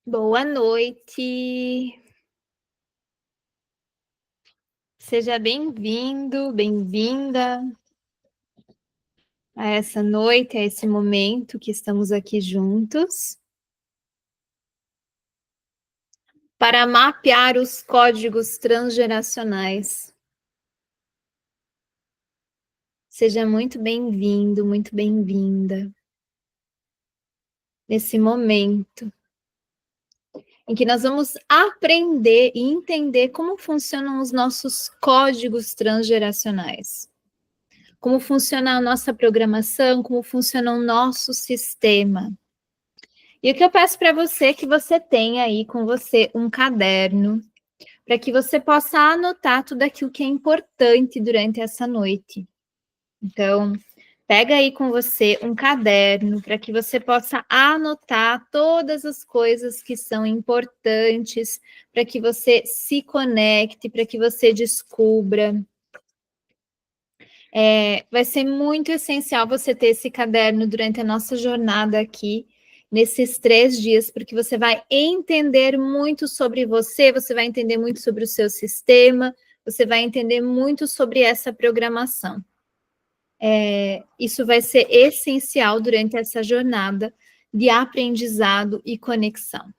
Boa noite. Seja bem-vindo, bem-vinda a essa noite, a esse momento que estamos aqui juntos para mapear os códigos transgeracionais. Seja muito bem-vindo, muito bem-vinda nesse momento em que nós vamos aprender e entender como funcionam os nossos códigos transgeracionais. Como funciona a nossa programação, como funciona o nosso sistema. E o que eu peço para você é que você tenha aí com você um caderno, para que você possa anotar tudo aquilo que é importante durante essa noite. Então, pega aí com você um caderno para que você possa anotar todas as coisas que são importantes, para que você se conecte, para que você descubra. Vai ser muito essencial você ter esse caderno durante a nossa jornada aqui, nesses 3 dias, porque você vai entender muito sobre você vai entender muito sobre o seu sistema, você vai entender muito sobre essa programação. Isso vai ser essencial durante essa jornada de aprendizado e conexão.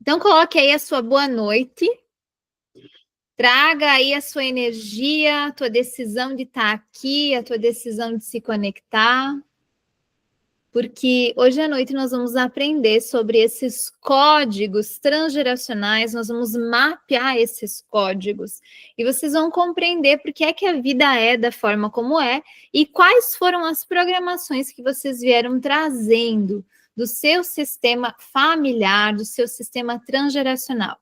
Então, coloque aí a sua boa noite. Traga aí a sua energia, a tua decisão de estar aqui, a tua decisão de se conectar, porque hoje à noite nós vamos aprender sobre esses códigos transgeracionais, nós vamos mapear esses códigos, e vocês vão compreender por que é que a vida é da forma como é, e quais foram as programações que vocês vieram trazendo do seu sistema familiar, do seu sistema transgeracional.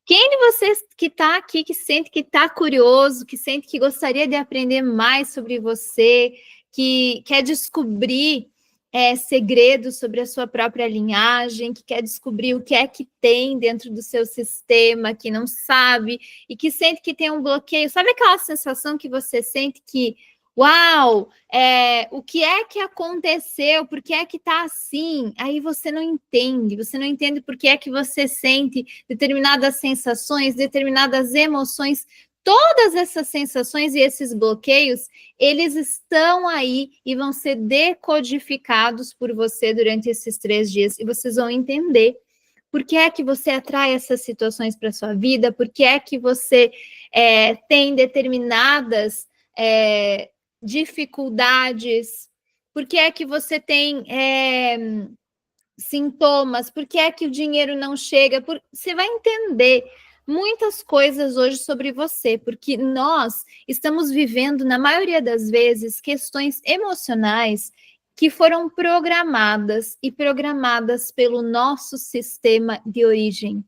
Quem de vocês que está aqui, que sente que está curioso, que sente que gostaria de aprender mais sobre você, que quer descobrir segredos sobre a sua própria linhagem, que quer descobrir o que é que tem dentro do seu sistema, que não sabe, e que sente que tem um bloqueio? Sabe aquela sensação que você sente que, uau, o que é que aconteceu? Por que é que está assim? Aí você não entende por que é que você sente determinadas sensações, determinadas emoções. Todas essas sensações e esses bloqueios, eles estão aí e vão ser decodificados por você durante esses 3 dias, e vocês vão entender por que é que você atrai essas situações para a sua vida, por que é que você tem determinadas dificuldades, por que é que você tem sintomas, por que é que o dinheiro não chega, você vai entender muitas coisas hoje sobre você, porque nós estamos vivendo, na maioria das vezes, questões emocionais que foram programadas pelo nosso sistema de origem.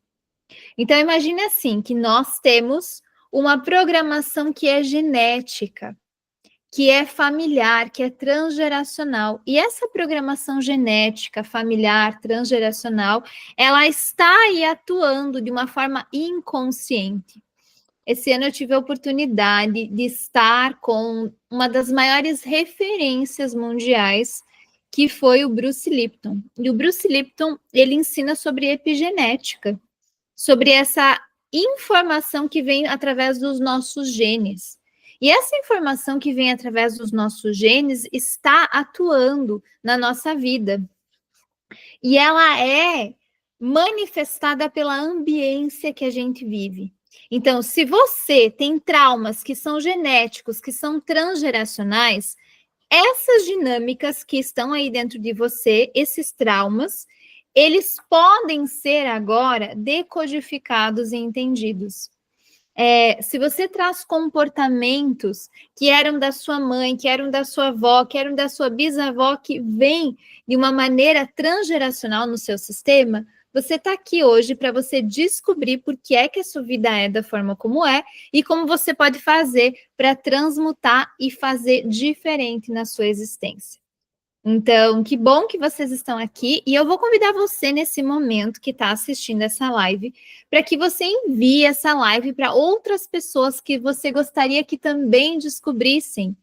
Então, imagine assim, que nós temos uma programação que é genética, que é familiar, que é transgeracional. E essa programação genética, familiar, transgeracional, ela está aí atuando de uma forma inconsciente. Esse ano eu tive a oportunidade de estar com uma das maiores referências mundiais, que foi o Bruce Lipton. E o Bruce Lipton, ele ensina sobre epigenética, sobre essa informação que vem através dos nossos genes. E essa informação que vem através dos nossos genes está atuando na nossa vida. E ela é manifestada pela ambiência que a gente vive. Então, se você tem traumas que são genéticos, que são transgeracionais, essas dinâmicas que estão aí dentro de você, esses traumas, eles podem ser agora decodificados e entendidos. Se você traz comportamentos que eram da sua mãe, que eram da sua avó, que eram da sua bisavó, que vêm de uma maneira transgeracional no seu sistema, você está aqui hoje para você descobrir por que é que a sua vida é da forma como é e como você pode fazer para transmutar e fazer diferente na sua existência. Então, que bom que vocês estão aqui, e eu vou convidar você nesse momento que está assistindo essa live, para que você envie essa live para outras pessoas que você gostaria que também descobrissem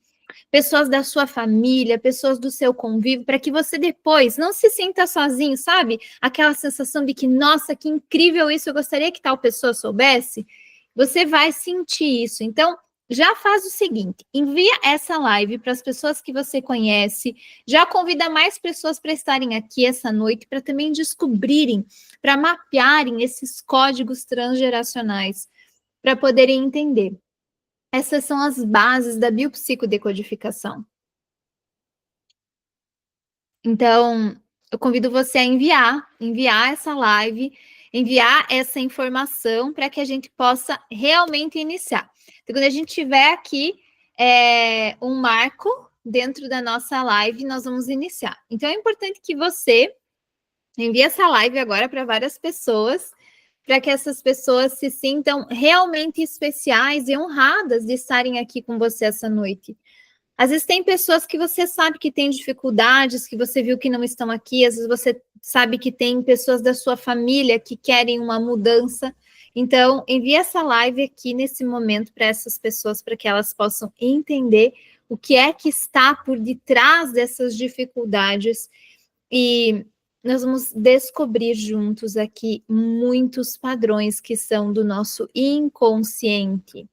pessoas da sua família, pessoas do seu convívio, para que você depois não se sinta sozinho, sabe? Aquela sensação de que, nossa, que incrível isso, eu gostaria que tal pessoa soubesse. Você vai sentir isso. Então, já faz o seguinte, envia essa live para as pessoas que você conhece, já convida mais pessoas para estarem aqui essa noite, para também descobrirem, para mapearem esses códigos transgeracionais, para poderem entender. Essas são as bases da biopsicodecodificação. Então, eu convido você a enviar essa live, enviar essa informação para que a gente possa realmente iniciar. Então, quando a gente tiver aqui um marco dentro da nossa live, nós vamos iniciar. Então, é importante que você envie essa live agora para várias pessoas, para que essas pessoas se sintam realmente especiais e honradas de estarem aqui com você essa noite. Às vezes tem pessoas que você sabe que tem dificuldades, que você viu que não estão aqui, às vezes você sabe que tem pessoas da sua família que querem uma mudança. Então, envie essa live aqui nesse momento para essas pessoas, para que elas possam entender o que é que está por detrás dessas dificuldades. E nós vamos descobrir juntos aqui muitos padrões que são do nosso inconsciente.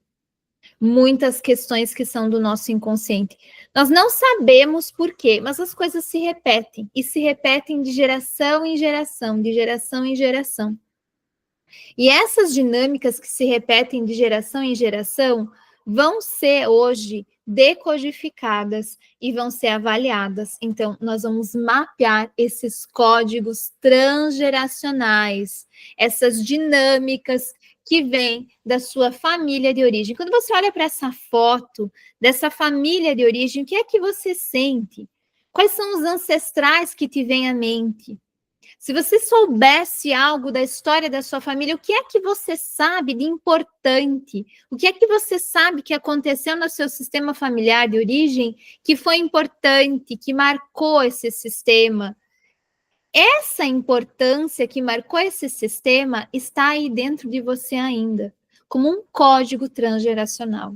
Muitas questões que são do nosso inconsciente. Nós não sabemos por quê, mas as coisas se repetem, e se repetem de geração em geração, de geração em geração. E essas dinâmicas que se repetem de geração em geração vão ser hoje decodificadas e vão ser avaliadas. Então, nós vamos mapear esses códigos transgeracionais, essas dinâmicas que vêm da sua família de origem. Quando você olha para essa foto dessa família de origem, o que é que você sente? Quais são os ancestrais que te vêm à mente? Se você soubesse algo da história da sua família, o que é que você sabe de importante? O que é que você sabe que aconteceu no seu sistema familiar de origem que foi importante, que marcou esse sistema? Essa importância que marcou esse sistema está aí dentro de você ainda, como um código transgeracional.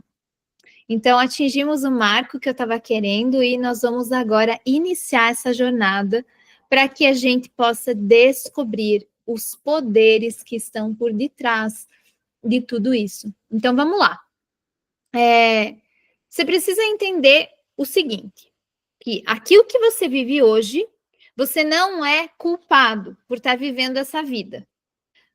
Então, atingimos o marco que eu estava querendo e nós vamos agora iniciar essa jornada para que a gente possa descobrir os poderes que estão por detrás de tudo isso. Então, vamos lá. Você precisa entender o seguinte, que aquilo que você vive hoje, você não é culpado por estar vivendo essa vida.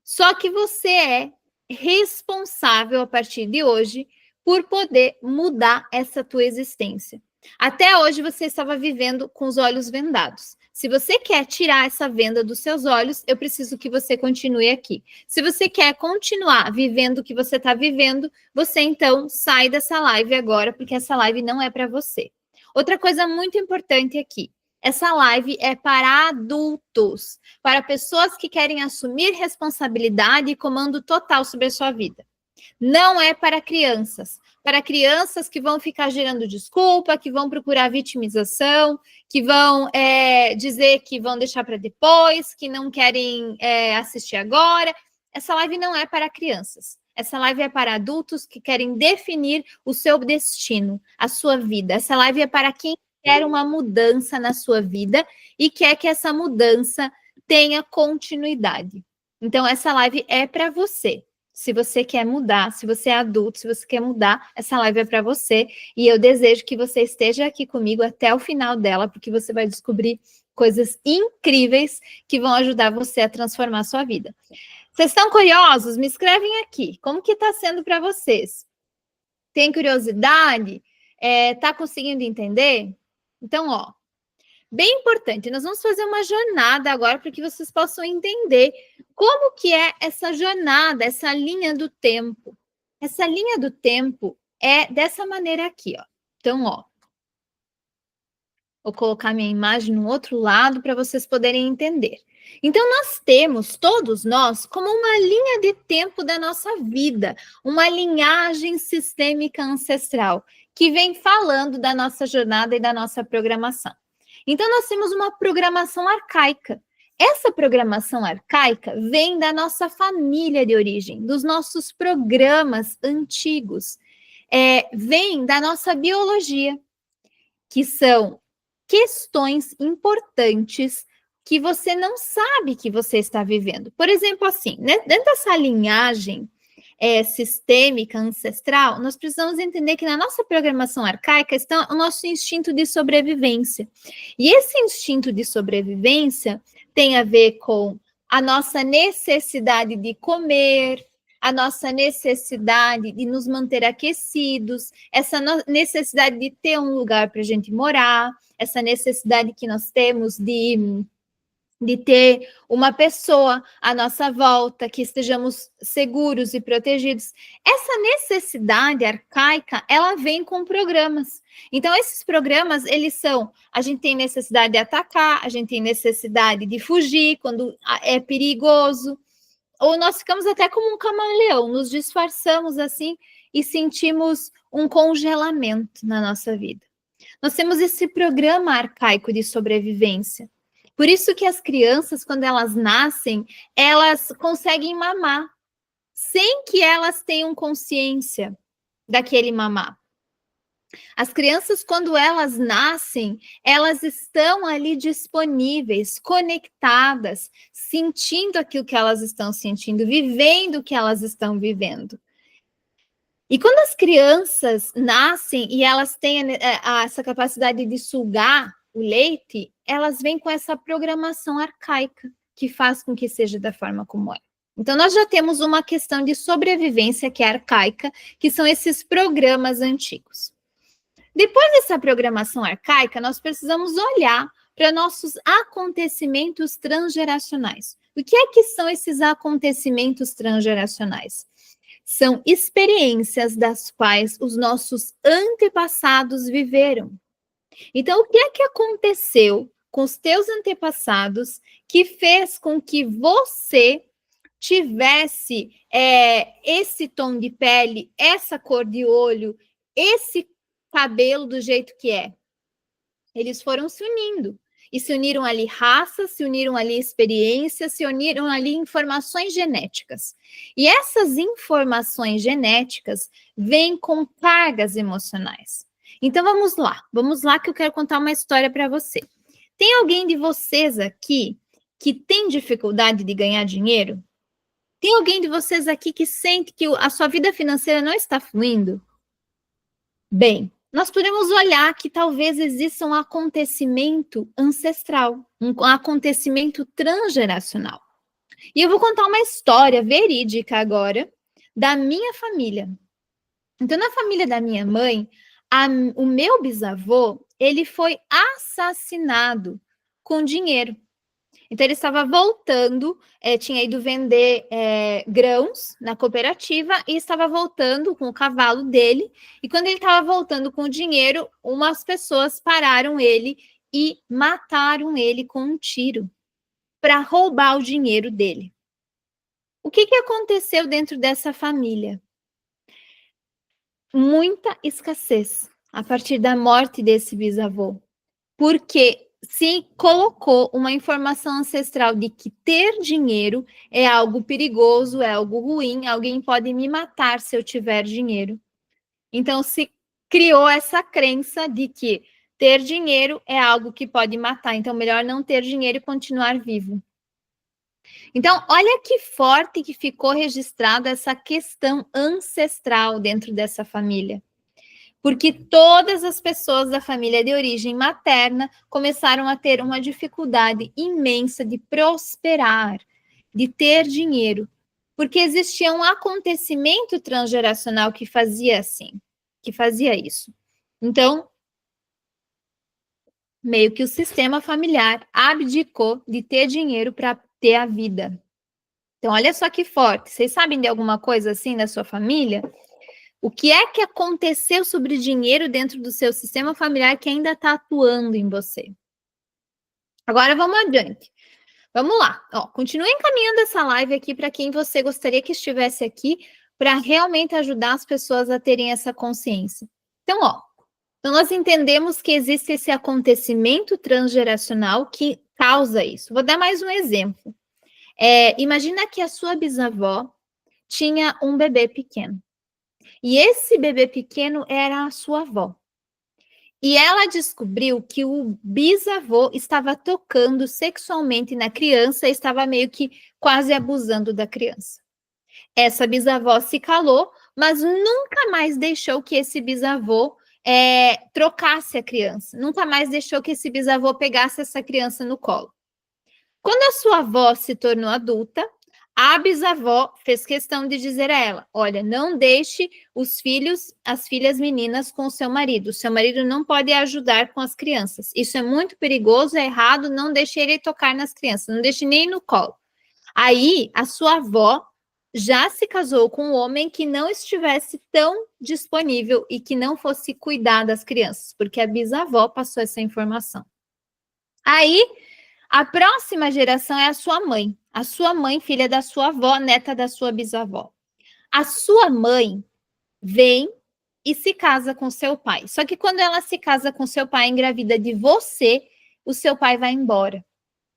Só que você é responsável a partir de hoje por poder mudar essa tua existência. Até hoje você estava vivendo com os olhos vendados. Se você quer tirar essa venda dos seus olhos, eu preciso que você continue aqui. Se você quer continuar vivendo o que você está vivendo, você então sai dessa live agora, porque essa live não é para você. Outra coisa muito importante aqui. Essa live é para adultos, para pessoas que querem assumir responsabilidade e comando total sobre a sua vida. Não é para crianças que vão ficar gerando desculpa, que vão procurar vitimização, que vão dizer que vão deixar para depois, que não querem assistir agora. Essa live não é para crianças. Essa live é para adultos que querem definir o seu destino, a sua vida. Essa live é para quem quer uma mudança na sua vida e quer que essa mudança tenha continuidade. Então, essa live é para você. Se você quer mudar, se você é adulto, se você quer mudar, essa live é para você. E eu desejo que você esteja aqui comigo até o final dela, porque você vai descobrir coisas incríveis que vão ajudar você a transformar a sua vida. Vocês estão curiosos? Me escrevem aqui. Como que está sendo para vocês? Tem curiosidade? Tá conseguindo entender? Então, ó, bem importante, nós vamos fazer uma jornada agora para que vocês possam entender como que é essa jornada, essa linha do tempo. Essa linha do tempo é dessa maneira aqui, ó. Então, ó, vou colocar minha imagem no outro lado para vocês poderem entender. Então, nós temos, todos nós, como uma linha de tempo da nossa vida, uma linhagem sistêmica ancestral, que vem falando da nossa jornada e da nossa programação. Então, nós temos uma programação arcaica. Essa programação arcaica vem da nossa família de origem, dos nossos programas antigos, vem da nossa biologia. que são questões importantes que você não sabe que você está vivendo. Por exemplo, assim, né, dentro dessa linhagem sistêmica, ancestral, nós precisamos entender que na nossa programação arcaica está o nosso instinto de sobrevivência. E esse instinto de sobrevivência tem a ver com a nossa necessidade de comer, a nossa necessidade de nos manter aquecidos, essa necessidade de ter um lugar para a gente morar, essa necessidade que nós temos de ter uma pessoa à nossa volta, que estejamos seguros e protegidos. Essa necessidade arcaica, ela vem com programas. Então, esses programas, eles são, a gente tem necessidade de atacar, a gente tem necessidade de fugir quando é perigoso, ou nós ficamos até como um camaleão, nos disfarçamos assim e sentimos um congelamento na nossa vida. Nós temos esse programa arcaico de sobrevivência. Por isso que as crianças, quando elas nascem, elas conseguem mamar, sem que elas tenham consciência daquele mamar. As crianças, quando elas nascem, elas estão ali disponíveis, conectadas, sentindo aquilo que elas estão sentindo, vivendo o que elas estão vivendo. E quando as crianças nascem e elas têm essa capacidade de sugar o leite, elas vêm com essa programação arcaica, que faz com que seja da forma como é. Então, nós já temos uma questão de sobrevivência que é arcaica, que são esses programas antigos. Depois dessa programação arcaica, nós precisamos olhar para nossos acontecimentos transgeracionais. O que é que são esses acontecimentos transgeracionais? São experiências das quais os nossos antepassados viveram. Então, o que é que aconteceu com os teus antepassados que fez com que você tivesse esse tom de pele, essa cor de olho, esse cabelo do jeito que é? Eles foram se unindo. E se uniram ali raças, se uniram ali experiências, se uniram ali informações genéticas. E essas informações genéticas vêm com cargas emocionais. Então vamos lá que eu quero contar uma história para você. Tem alguém de vocês aqui que tem dificuldade de ganhar dinheiro? Tem alguém de vocês aqui que sente que a sua vida financeira não está fluindo? Bem, nós podemos olhar que talvez exista um acontecimento ancestral, um acontecimento transgeracional. E eu vou contar uma história verídica agora da minha família. Então, na família da minha mãe, o meu bisavô, ele foi assassinado com dinheiro. Então, ele estava voltando, tinha ido vender grãos na cooperativa e estava voltando com o cavalo dele. E quando ele estava voltando com o dinheiro, umas pessoas pararam ele e mataram ele com um tiro para roubar o dinheiro dele. O que aconteceu dentro dessa família? Muita escassez a partir da morte desse bisavô, porque se colocou uma informação ancestral de que ter dinheiro é algo perigoso, é algo ruim, alguém pode me matar se eu tiver dinheiro. Então se criou essa crença de que ter dinheiro é algo que pode matar, então melhor não ter dinheiro e continuar vivo. Então, olha que forte que ficou registrada essa questão ancestral dentro dessa família. Porque todas as pessoas da família de origem materna começaram a ter uma dificuldade imensa de prosperar, de ter dinheiro, porque existia um acontecimento transgeracional que fazia assim, que fazia isso. Então, meio que o sistema familiar abdicou de ter dinheiro para ter a vida. Então, olha só que forte. Vocês sabem de alguma coisa assim na sua família? O que é que aconteceu sobre dinheiro dentro do seu sistema familiar que ainda está atuando em você? Agora vamos adiante. Vamos lá. Continue encaminhando essa live aqui para quem você gostaria que estivesse aqui para realmente ajudar as pessoas a terem essa consciência. Então, então nós entendemos que existe esse acontecimento transgeracional que causa isso. Vou dar mais um exemplo. Imagina que a sua bisavó tinha um bebê pequeno. E esse bebê pequeno era a sua avó. E ela descobriu que o bisavô estava tocando sexualmente na criança e estava meio que quase abusando da criança. Essa bisavó se calou, mas nunca mais deixou que esse bisavô trocasse a criança. Nunca mais deixou que esse bisavô pegasse essa criança no colo. Quando a sua avó se tornou adulta, a bisavó fez questão de dizer a ela: olha, não deixe os filhos, as filhas meninas com o seu marido. O seu marido não pode ajudar com as crianças. Isso é muito perigoso, é errado, não deixe ele tocar nas crianças, não deixe nem no colo. Aí, a sua avó já se casou com um homem que não estivesse tão disponível e que não fosse cuidar das crianças, porque a bisavó passou essa informação. Aí, a próxima geração é a sua mãe. A sua mãe, filha da sua avó, neta da sua bisavó. A sua mãe vem e se casa com seu pai. Só que quando ela se casa com seu pai, engravida de você, o seu pai vai embora.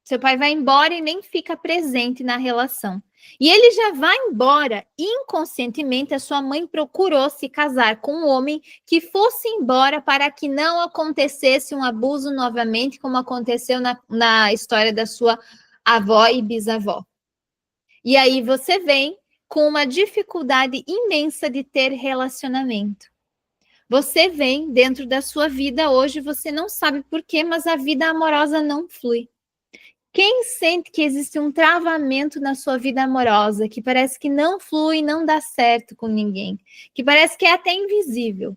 Seu pai vai embora e nem fica presente na relação. E ele já vai embora. Inconscientemente, a sua mãe procurou se casar com um homem que fosse embora para que não acontecesse um abuso novamente, como aconteceu na história da sua avó e bisavó. E aí você vem com uma dificuldade imensa de ter relacionamento. Você vem dentro da sua vida hoje, você não sabe por quê, mas a vida amorosa não flui. Quem sente que existe um travamento na sua vida amorosa, que parece que não flui, não dá certo com ninguém, que parece que é até invisível,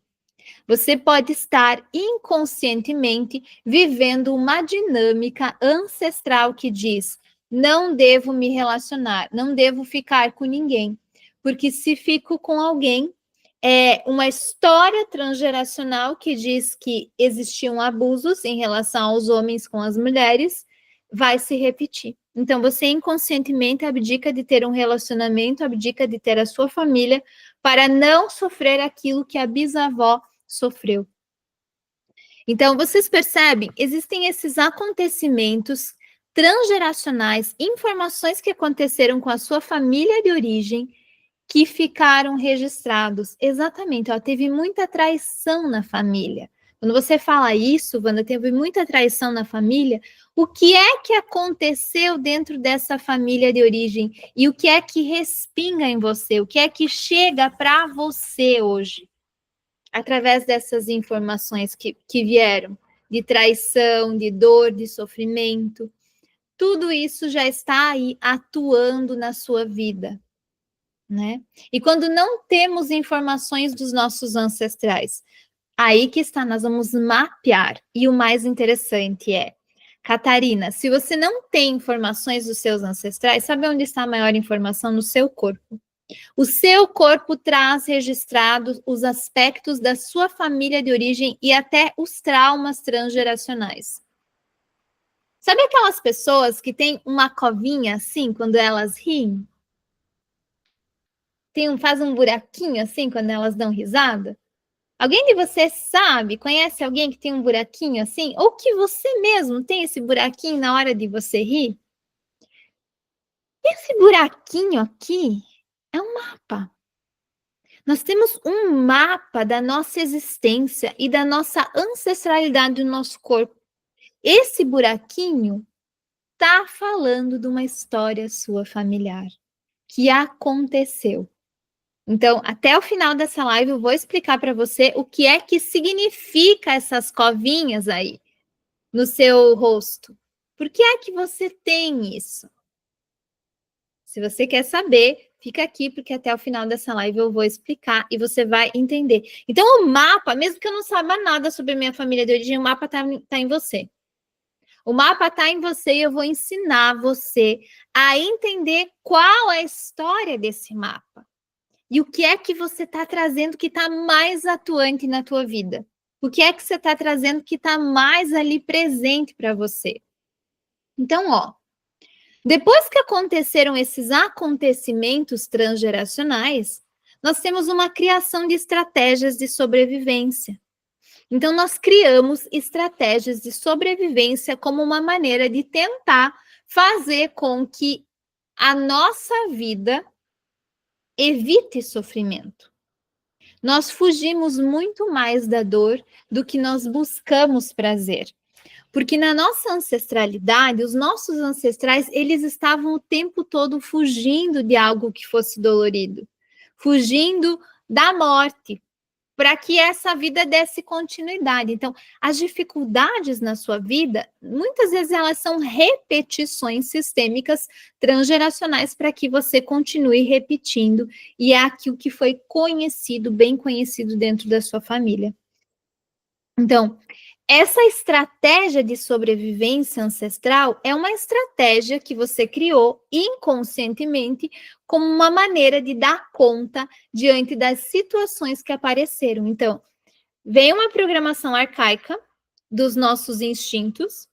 você pode estar inconscientemente vivendo uma dinâmica ancestral que diz: não devo me relacionar, não devo ficar com ninguém, porque se fico com alguém, é uma história transgeracional que diz que existiam abusos em relação aos homens com as mulheres, vai se repetir. Então, você inconscientemente abdica de ter um relacionamento, abdica de ter a sua família, para não sofrer aquilo que a bisavó sofreu. Então, vocês percebem, existem esses acontecimentos transgeracionais, informações que aconteceram com a sua família de origem, que ficaram registrados. Exatamente, ó, teve muita traição na família. Quando você fala isso, Wanda, teve muita traição na família, o que é que aconteceu dentro dessa família de origem? E o que é que respinga em você? O que é que chega para você hoje? Através dessas informações que vieram, de traição, de dor, de sofrimento, tudo isso já está aí atuando na sua vida, né? E quando não temos informações dos nossos ancestrais, aí que está, nós vamos mapear. E o mais interessante é, Catarina, se você não tem informações dos seus ancestrais, sabe onde está a maior informação? No seu corpo. O seu corpo traz registrados os aspectos da sua família de origem e até os traumas transgeracionais. Sabe aquelas pessoas que têm uma covinha assim quando elas riem? Faz um buraquinho assim quando elas dão risada? Alguém de você sabe, conhece alguém que tem um buraquinho assim? Ou que você mesmo tem esse buraquinho na hora de você rir? Esse buraquinho aqui é um mapa. Nós temos um mapa da nossa existência e da nossa ancestralidade do nosso corpo. Esse buraquinho está falando de uma história sua familiar que aconteceu. Então, até o final dessa live, eu vou explicar para você o que é que significa essas covinhas aí no seu rosto. Por que é que você tem isso? Se você quer saber, fica aqui, porque até o final dessa live eu vou explicar e você vai entender. Então, o mapa, mesmo que eu não saiba nada sobre a minha família de origem, o mapa está em você. O mapa está em você e eu vou ensinar você a entender qual é a história desse mapa. E o que é que você está trazendo que está mais atuante na tua vida? O que é que você está trazendo que está mais ali presente para você? Então, ó, depois que aconteceram esses acontecimentos transgeracionais, nós temos uma criação de estratégias de sobrevivência. Então, nós criamos estratégias de sobrevivência como uma maneira de tentar fazer com que a nossa vida evite sofrimento. Nós fugimos muito mais da dor do que nós buscamos prazer. Porque na nossa ancestralidade, os nossos ancestrais, eles estavam o tempo todo fugindo de algo que fosse dolorido, fugindo da morte, para que essa vida desse continuidade. Então, as dificuldades na sua vida, muitas vezes elas são repetições sistêmicas transgeracionais para que você continue repetindo, e é aquilo que foi conhecido, bem conhecido dentro da sua família. Então, essa estratégia de sobrevivência ancestral é uma estratégia que você criou inconscientemente como uma maneira de dar conta diante das situações que apareceram. Então, vem uma programação arcaica dos nossos instintos,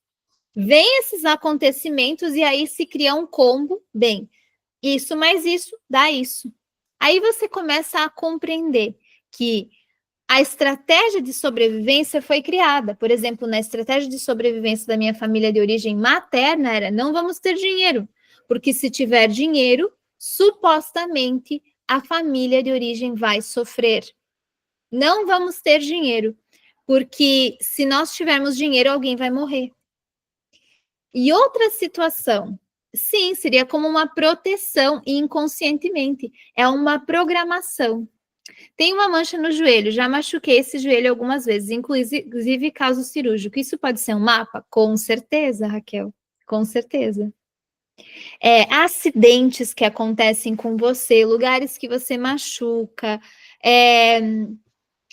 vem esses acontecimentos e aí se cria um combo, bem, isso mais isso dá isso. Aí você começa a compreender que a estratégia de sobrevivência foi criada. Por exemplo, na estratégia de sobrevivência da minha família de origem materna era: não vamos ter dinheiro, porque se tiver dinheiro, supostamente a família de origem vai sofrer. Não vamos ter dinheiro, porque se nós tivermos dinheiro, alguém vai morrer. E outra situação, sim, seria como uma proteção inconscientemente, é uma programação. Tem uma mancha no joelho, já machuquei esse joelho algumas vezes, inclusive caso cirúrgico. Isso pode ser um mapa? Com certeza, Raquel, com certeza. Acidentes que acontecem com você, lugares que você machuca,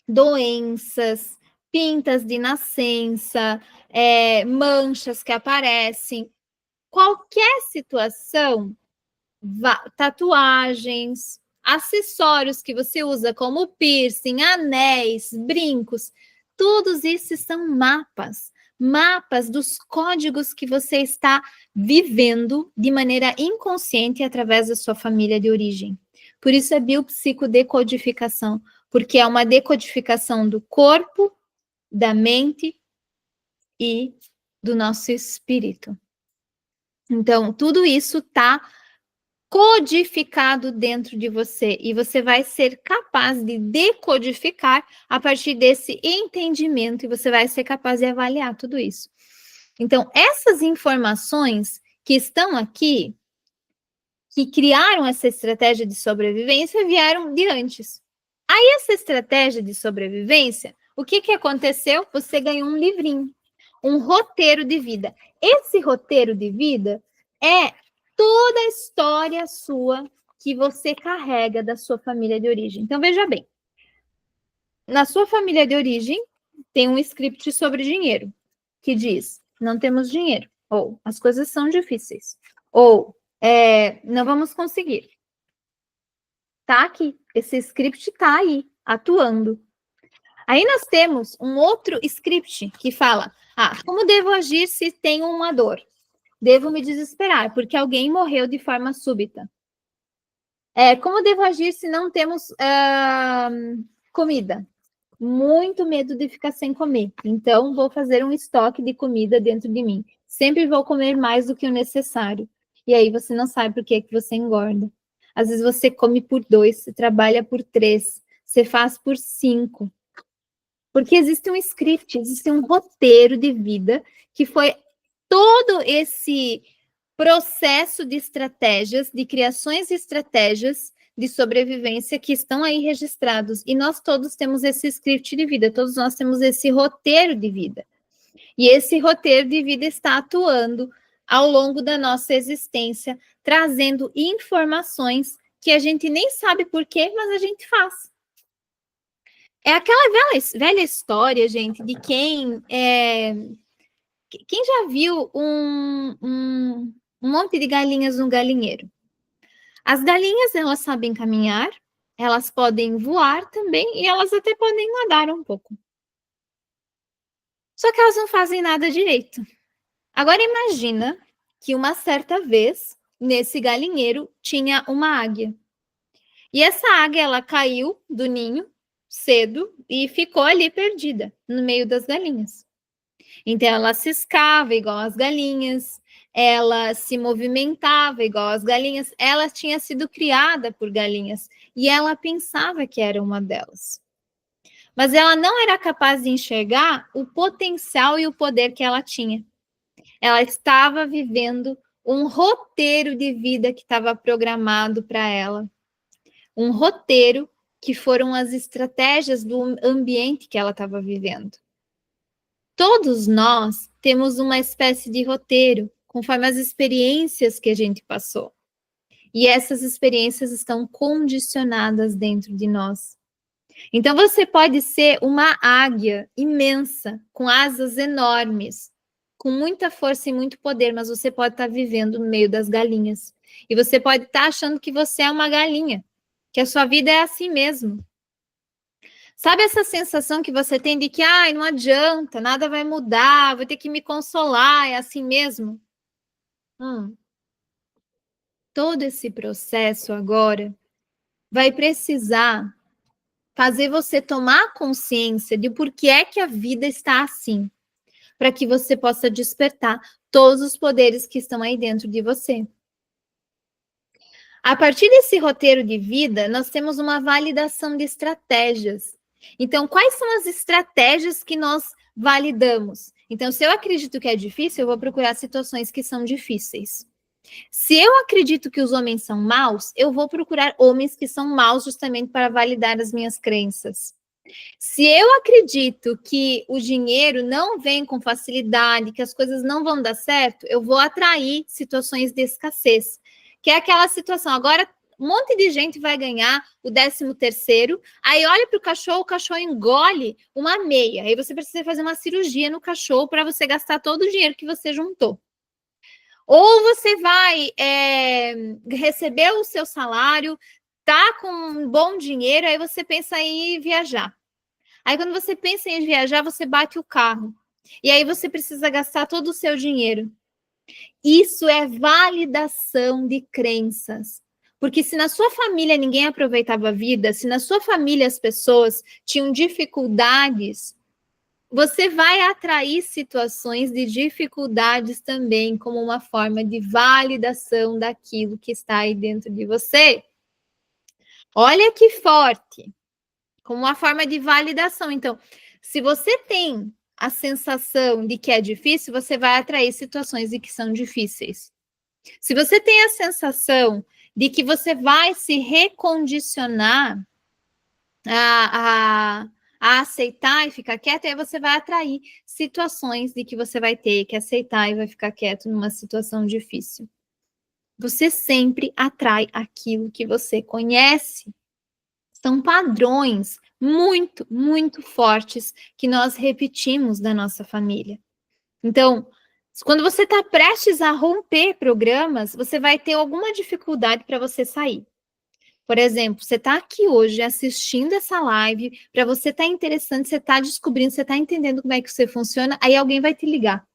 doenças, pintas de nascença, manchas que aparecem. Qualquer situação, tatuagens, acessórios que você usa, como piercing, anéis, brincos, todos esses são mapas dos códigos que você está vivendo de maneira inconsciente através da sua família de origem. Por isso é biopsicodecodificação, porque é uma decodificação do corpo, da mente e do nosso espírito. Então, tudo isso está codificado dentro de você e você vai ser capaz de decodificar a partir desse entendimento e você vai ser capaz de avaliar tudo isso. Então, essas informações que estão aqui, que criaram essa estratégia de sobrevivência, vieram de antes. Aí, essa estratégia de sobrevivência, o que aconteceu? Você ganhou um livrinho, um roteiro de vida. Esse roteiro de vida é toda a história sua que você carrega da sua família de origem. Então, veja bem. Na sua família de origem, tem um script sobre dinheiro, que diz: não temos dinheiro, ou as coisas são difíceis, ou não vamos conseguir. Tá aqui, esse script tá aí, atuando. Aí nós temos um outro script que fala: como devo agir se tenho uma dor? Devo me desesperar, porque alguém morreu de forma súbita. Como devo agir se não temos comida? Muito medo de ficar sem comer. Então, vou fazer um estoque de comida dentro de mim. Sempre vou comer mais do que o necessário. E aí você não sabe por que você engorda. Às vezes você come por 2, você trabalha por 3, você faz por 5. Porque existe um script, existe um roteiro de vida que foi todo esse processo de estratégias, de criações de estratégias de sobrevivência que estão aí registrados. E nós todos temos esse script de vida, todos nós temos esse roteiro de vida. E esse roteiro de vida está atuando ao longo da nossa existência, trazendo informações que a gente nem sabe por quê, mas a gente faz. É aquela velha história, gente, de quem já viu um monte de galinhas no galinheiro. As galinhas, elas sabem caminhar, elas podem voar também e elas até podem nadar um pouco. Só que elas não fazem nada direito. Agora imagina que uma certa vez, nesse galinheiro, tinha uma águia. E essa águia, ela caiu do ninho cedo e ficou ali perdida, no meio das galinhas. Então, ela ciscava igual as galinhas, ela se movimentava igual as galinhas, ela tinha sido criada por galinhas e ela pensava que era uma delas. Mas ela não era capaz de enxergar o potencial e o poder que ela tinha. Ela estava vivendo um roteiro de vida que estava programado para ela. Um roteiro que foram as estratégias do ambiente que ela estava vivendo. Todos nós temos uma espécie de roteiro, conforme as experiências que a gente passou. E essas experiências estão condicionadas dentro de nós. Então você pode ser uma águia imensa, com asas enormes, com muita força e muito poder, mas você pode estar vivendo no meio das galinhas. E você pode estar achando que você é uma galinha, que a sua vida é assim mesmo. Sabe essa sensação que você tem de que, não adianta, nada vai mudar, vou ter que me consolar, é assim mesmo? Todo esse processo agora vai precisar fazer você tomar consciência de por que é que a vida está assim, para que você possa despertar todos os poderes que estão aí dentro de você. A partir desse roteiro de vida, nós temos uma validação de estratégias. Então, quais são as estratégias que nós validamos? Então, se eu acredito que é difícil, eu vou procurar situações que são difíceis. Se eu acredito que os homens são maus, eu vou procurar homens que são maus justamente para validar as minhas crenças. Se eu acredito que o dinheiro não vem com facilidade, que as coisas não vão dar certo, eu vou atrair situações de escassez, que é aquela situação. Agora, um monte de gente vai ganhar o 13º, aí olha para o cachorro engole uma meia, aí você precisa fazer uma cirurgia no cachorro para você gastar todo o dinheiro que você juntou. Ou você vai receber o seu salário, tá com um bom dinheiro, aí você pensa em viajar. Aí, quando você pensa em viajar, você bate o carro. E aí você precisa gastar todo o seu dinheiro. Isso é validação de crenças. Porque se na sua família ninguém aproveitava a vida, se na sua família as pessoas tinham dificuldades, você vai atrair situações de dificuldades também, como uma forma de validação daquilo que está aí dentro de você. Olha que forte! Como uma forma de validação. Então, se você tem a sensação de que é difícil, você vai atrair situações de que são difíceis. Se você tem a sensação de que você vai se recondicionar a aceitar e ficar quieto, aí você vai atrair situações de que você vai ter que aceitar e vai ficar quieto numa situação difícil. Você sempre atrai aquilo que você conhece. São padrões muito, muito fortes que nós repetimos da nossa família. Então, quando você está prestes a romper programas, você vai ter alguma dificuldade para você sair. Por exemplo, você está aqui hoje assistindo essa live, para você tá interessante, você está descobrindo, você está entendendo como é que você funciona, aí alguém vai te ligar.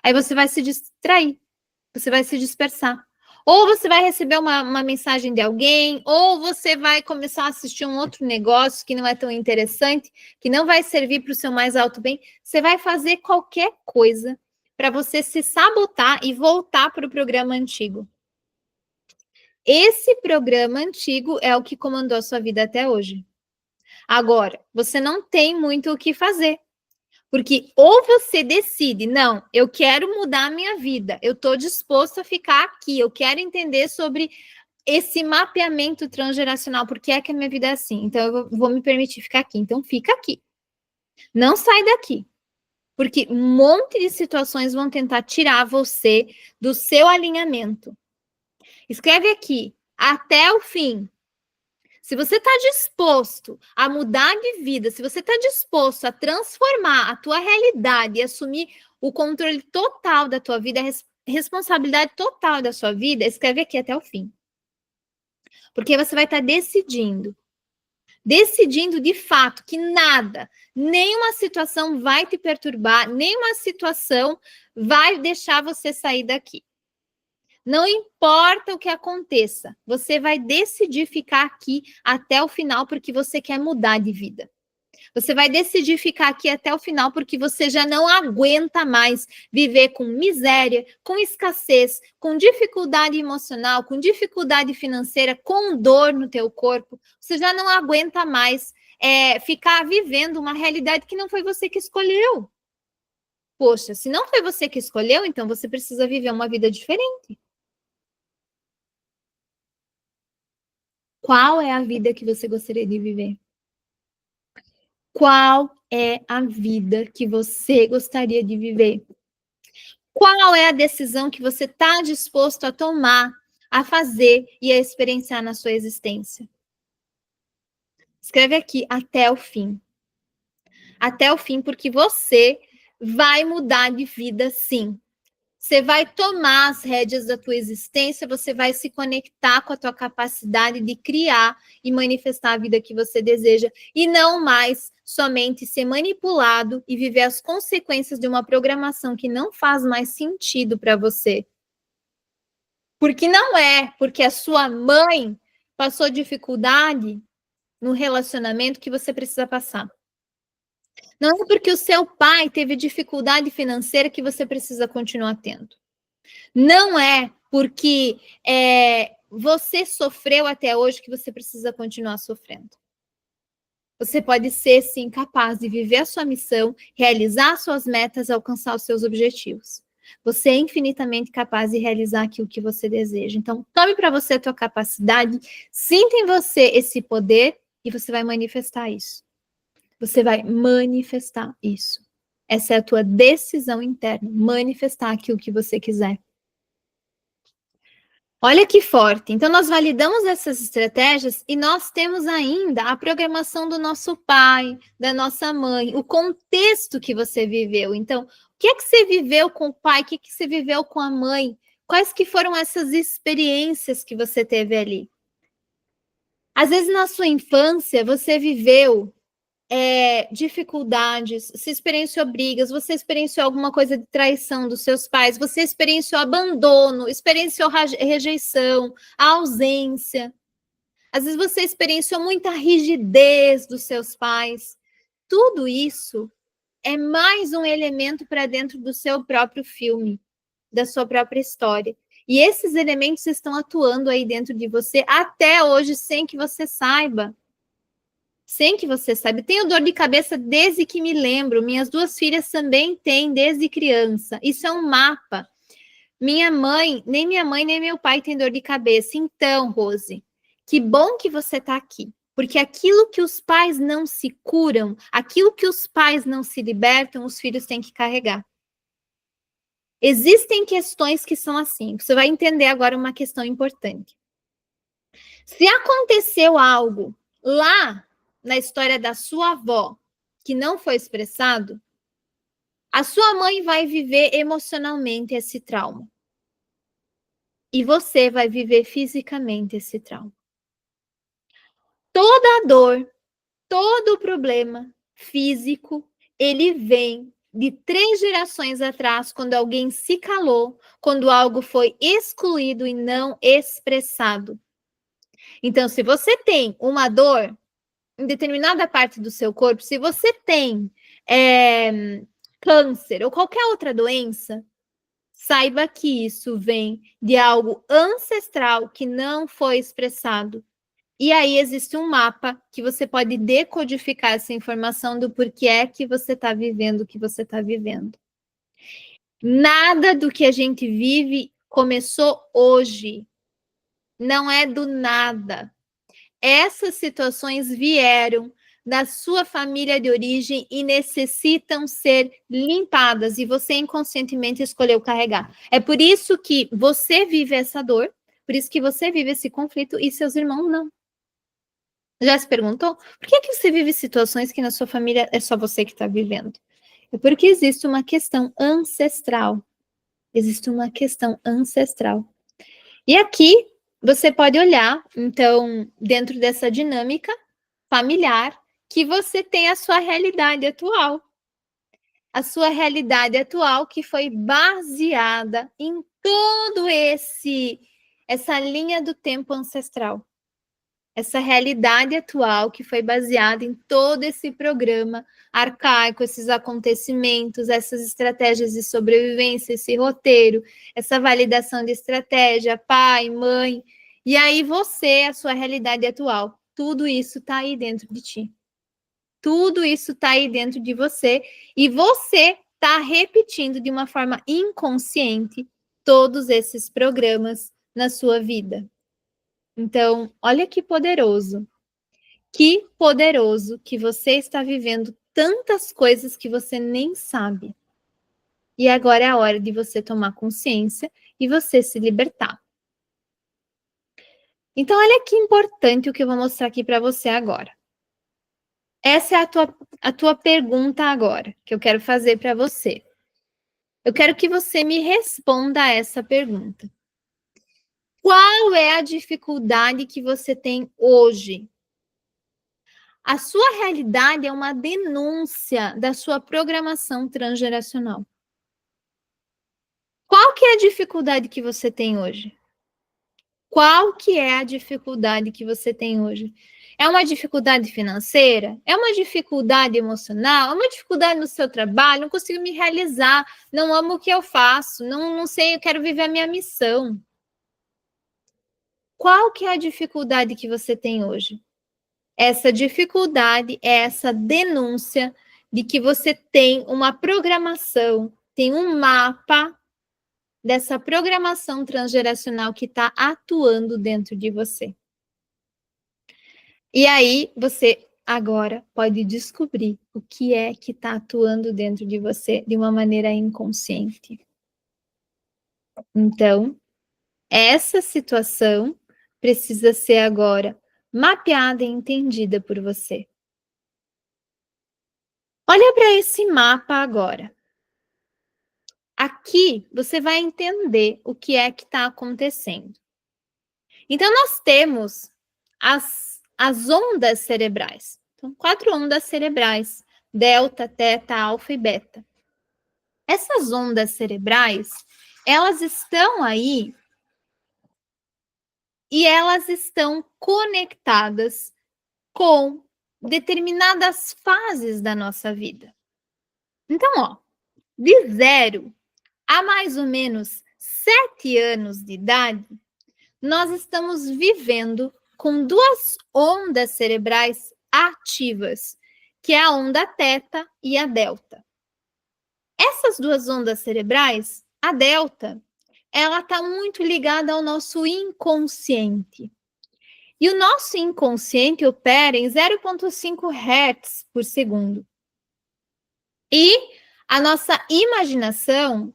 Aí você vai se distrair, você vai se dispersar. Ou você vai receber uma mensagem de alguém, ou você vai começar a assistir um outro negócio que não é tão interessante, que não vai servir para o seu mais alto bem. Você vai fazer qualquer coisa para você se sabotar e voltar para o programa antigo. Esse programa antigo é o que comandou a sua vida até hoje. Agora, você não tem muito o que fazer. Porque ou você decide, não, eu quero mudar a minha vida, eu estou disposto a ficar aqui, eu quero entender sobre esse mapeamento transgeracional, porque é que a minha vida é assim, então eu vou me permitir ficar aqui, então fica aqui. Não sai daqui, porque um monte de situações vão tentar tirar você do seu alinhamento. Escreve aqui, até o fim. Se você está disposto a mudar de vida, se você está disposto a transformar a tua realidade e assumir o controle total da tua vida, a responsabilidade total da sua vida, escreve aqui até o fim. Porque você vai estar decidindo de fato que nada, nenhuma situação vai te perturbar, nenhuma situação vai deixar você sair daqui. Não importa o que aconteça, você vai decidir ficar aqui até o final porque você quer mudar de vida. Você vai decidir ficar aqui até o final porque você já não aguenta mais viver com miséria, com escassez, com dificuldade emocional, com dificuldade financeira, com dor no teu corpo. Você já não aguenta mais ficar vivendo uma realidade que não foi você que escolheu. Poxa, se não foi você que escolheu, então você precisa viver uma vida diferente. Qual é a vida que você gostaria de viver? Qual é a vida que você gostaria de viver? Qual é a decisão que você está disposto a tomar, a fazer e a experienciar na sua existência? Escreve aqui até o fim. Até o fim, porque você vai mudar de vida, sim. Você vai tomar as rédeas da tua existência, você vai se conectar com a tua capacidade de criar e manifestar a vida que você deseja, e não mais somente ser manipulado e viver as consequências de uma programação que não faz mais sentido para você. Porque não é porque a sua mãe passou dificuldade no relacionamento que você precisa passar. Não é porque o seu pai teve dificuldade financeira que você precisa continuar tendo. Não é porque você sofreu até hoje que você precisa continuar sofrendo. Você pode ser, sim, capaz de viver a sua missão, realizar suas metas, alcançar os seus objetivos. Você é infinitamente capaz de realizar aquilo que você deseja. Então, tome para você a tua capacidade, sinta em você esse poder e você vai manifestar isso. Você vai manifestar isso. Essa é a tua decisão interna, manifestar aquilo que você quiser. Olha que forte. Então, nós validamos essas estratégias e nós temos ainda a programação do nosso pai, da nossa mãe, o contexto que você viveu. Então, o que é que você viveu com o pai? O que é que você viveu com a mãe? Quais que foram essas experiências que você teve ali? Às vezes, na sua infância, você viveu dificuldades, você experienciou brigas, você experienciou alguma coisa de traição dos seus pais, você experienciou abandono, experienciou rejeição, ausência. Às vezes você experienciou muita rigidez dos seus pais. Tudo isso é mais um elemento para dentro do seu próprio filme, da sua própria história. E esses elementos estão atuando aí dentro de você até hoje, sem que você saiba. Sem que você saiba. Tenho dor de cabeça desde que me lembro. Minhas duas filhas também têm desde criança. Isso é um mapa. Minha mãe nem meu pai tem dor de cabeça. Então, Rose, que bom que você está aqui. Porque aquilo que os pais não se curam, aquilo que os pais não se libertam, os filhos têm que carregar. Existem questões que são assim. Você vai entender agora uma questão importante. Se aconteceu algo lá na história da sua avó que não foi expressado, a sua mãe vai viver emocionalmente esse trauma. E você vai viver fisicamente esse trauma. Toda a dor, todo o problema físico, ele vem de 3 gerações atrás, quando alguém se calou, quando algo foi excluído e não expressado. Então, se você tem uma dor em determinada parte do seu corpo, se você tem câncer ou qualquer outra doença, saiba que isso vem de algo ancestral que não foi expressado. E aí existe um mapa que você pode decodificar essa informação do porquê é que você está vivendo o que você está vivendo. Nada do que a gente vive começou hoje. Não é do nada. Essas situações vieram da sua família de origem e necessitam ser limpadas, e você inconscientemente escolheu carregar. É por isso que você vive essa dor, por isso que você vive esse conflito e seus irmãos não. Já se perguntou? Por que você vive situações que na sua família é só você que está vivendo? É porque existe uma questão ancestral. Existe uma questão ancestral. E aqui você pode olhar, então, dentro dessa dinâmica familiar, que você tem a sua realidade atual. A sua realidade atual que foi baseada em todo essa linha do tempo ancestral. essa realidade atual que foi baseada em todo esse programa arcaico, esses acontecimentos, essas estratégias de sobrevivência, esse roteiro, essa validação de estratégia, pai, mãe, e aí você, a sua realidade atual, tudo isso está aí dentro de ti. Tudo isso está aí dentro de você e você está repetindo de uma forma inconsciente todos esses programas na sua vida. Então, olha que poderoso. Que poderoso que você está vivendo tantas coisas que você nem sabe. E agora é a hora de você tomar consciência e você se libertar. Então, olha que importante o que eu vou mostrar aqui para você agora. Essa é a tua pergunta agora, que eu quero fazer para você. Eu quero que você me responda a essa pergunta. Qual é a dificuldade que você tem hoje? A sua realidade é uma denúncia da sua programação transgeracional. Qual que é a dificuldade que você tem hoje? Qual que é a dificuldade que você tem hoje? É uma dificuldade financeira? É uma dificuldade emocional? É uma dificuldade no seu trabalho? Não consigo me realizar, não amo o que eu faço, não sei, eu quero viver a minha missão. Qual que é a dificuldade que você tem hoje? Essa dificuldade é essa denúncia de que você tem uma programação, tem um mapa dessa programação transgeracional que está atuando dentro de você. E aí você agora pode descobrir o que é que está atuando dentro de você de uma maneira inconsciente. Então, essa situação precisa ser agora mapeada e entendida por você. Olha para esse mapa agora. Aqui você vai entender o que é que está acontecendo. Então, nós temos as ondas cerebrais. Então, 4 ondas cerebrais: delta, teta, alfa e beta. Essas ondas cerebrais, elas estão aí e elas estão conectadas com determinadas fases da nossa vida. Então, ó, de 0 a mais ou menos 7 anos de idade, nós estamos vivendo com 2 ondas cerebrais ativas, que é a onda teta e a delta. Essas 2 ondas cerebrais, a delta, ela está muito ligada ao nosso inconsciente. E o nosso inconsciente opera em 0,5 Hz por segundo. E a nossa imaginação,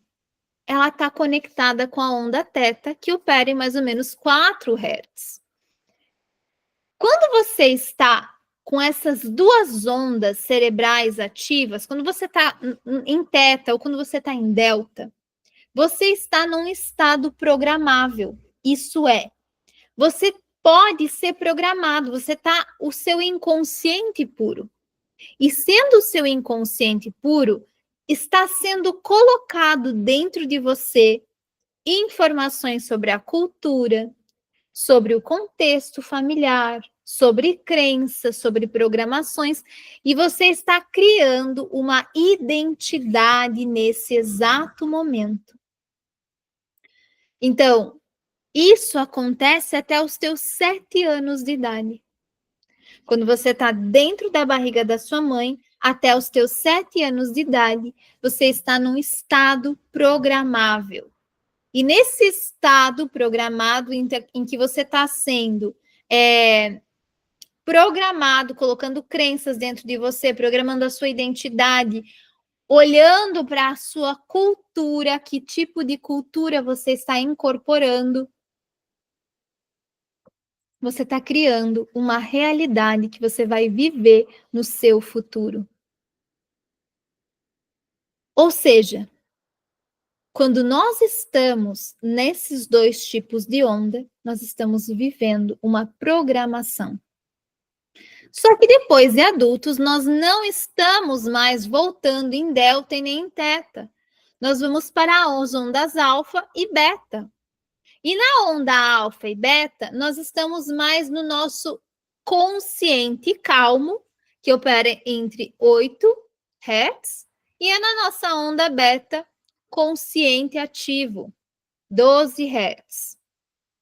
ela está conectada com a onda teta, que opera em mais ou menos 4 Hz. Quando você está com essas 2 ondas cerebrais ativas, quando você está em teta ou quando você está em delta, você está num estado programável. Isso é, você pode ser programado, você está o seu inconsciente puro. E sendo o seu inconsciente puro, está sendo colocado dentro de você informações sobre a cultura, sobre o contexto familiar, sobre crenças, sobre programações, e você está criando uma identidade nesse exato momento. Então, isso acontece até os teus 7 anos de idade. Quando você está dentro da barriga da sua mãe, até os teus 7 anos de idade, você está num estado programável. E nesse estado programado em que você está sendo programado, colocando crenças dentro de você, programando a sua identidade, olhando para a sua cultura, que tipo de cultura você está incorporando, você está criando uma realidade que você vai viver no seu futuro. Ou seja, quando nós estamos nesses 2 tipos de onda, nós estamos vivendo uma programação. Só que depois de adultos, nós não estamos mais voltando em delta e nem em teta. Nós vamos para as ondas alfa e beta. E na onda alfa e beta, nós estamos mais no nosso consciente e calmo, que opera entre 8 Hz, e é na nossa onda beta consciente ativo, 12 Hz,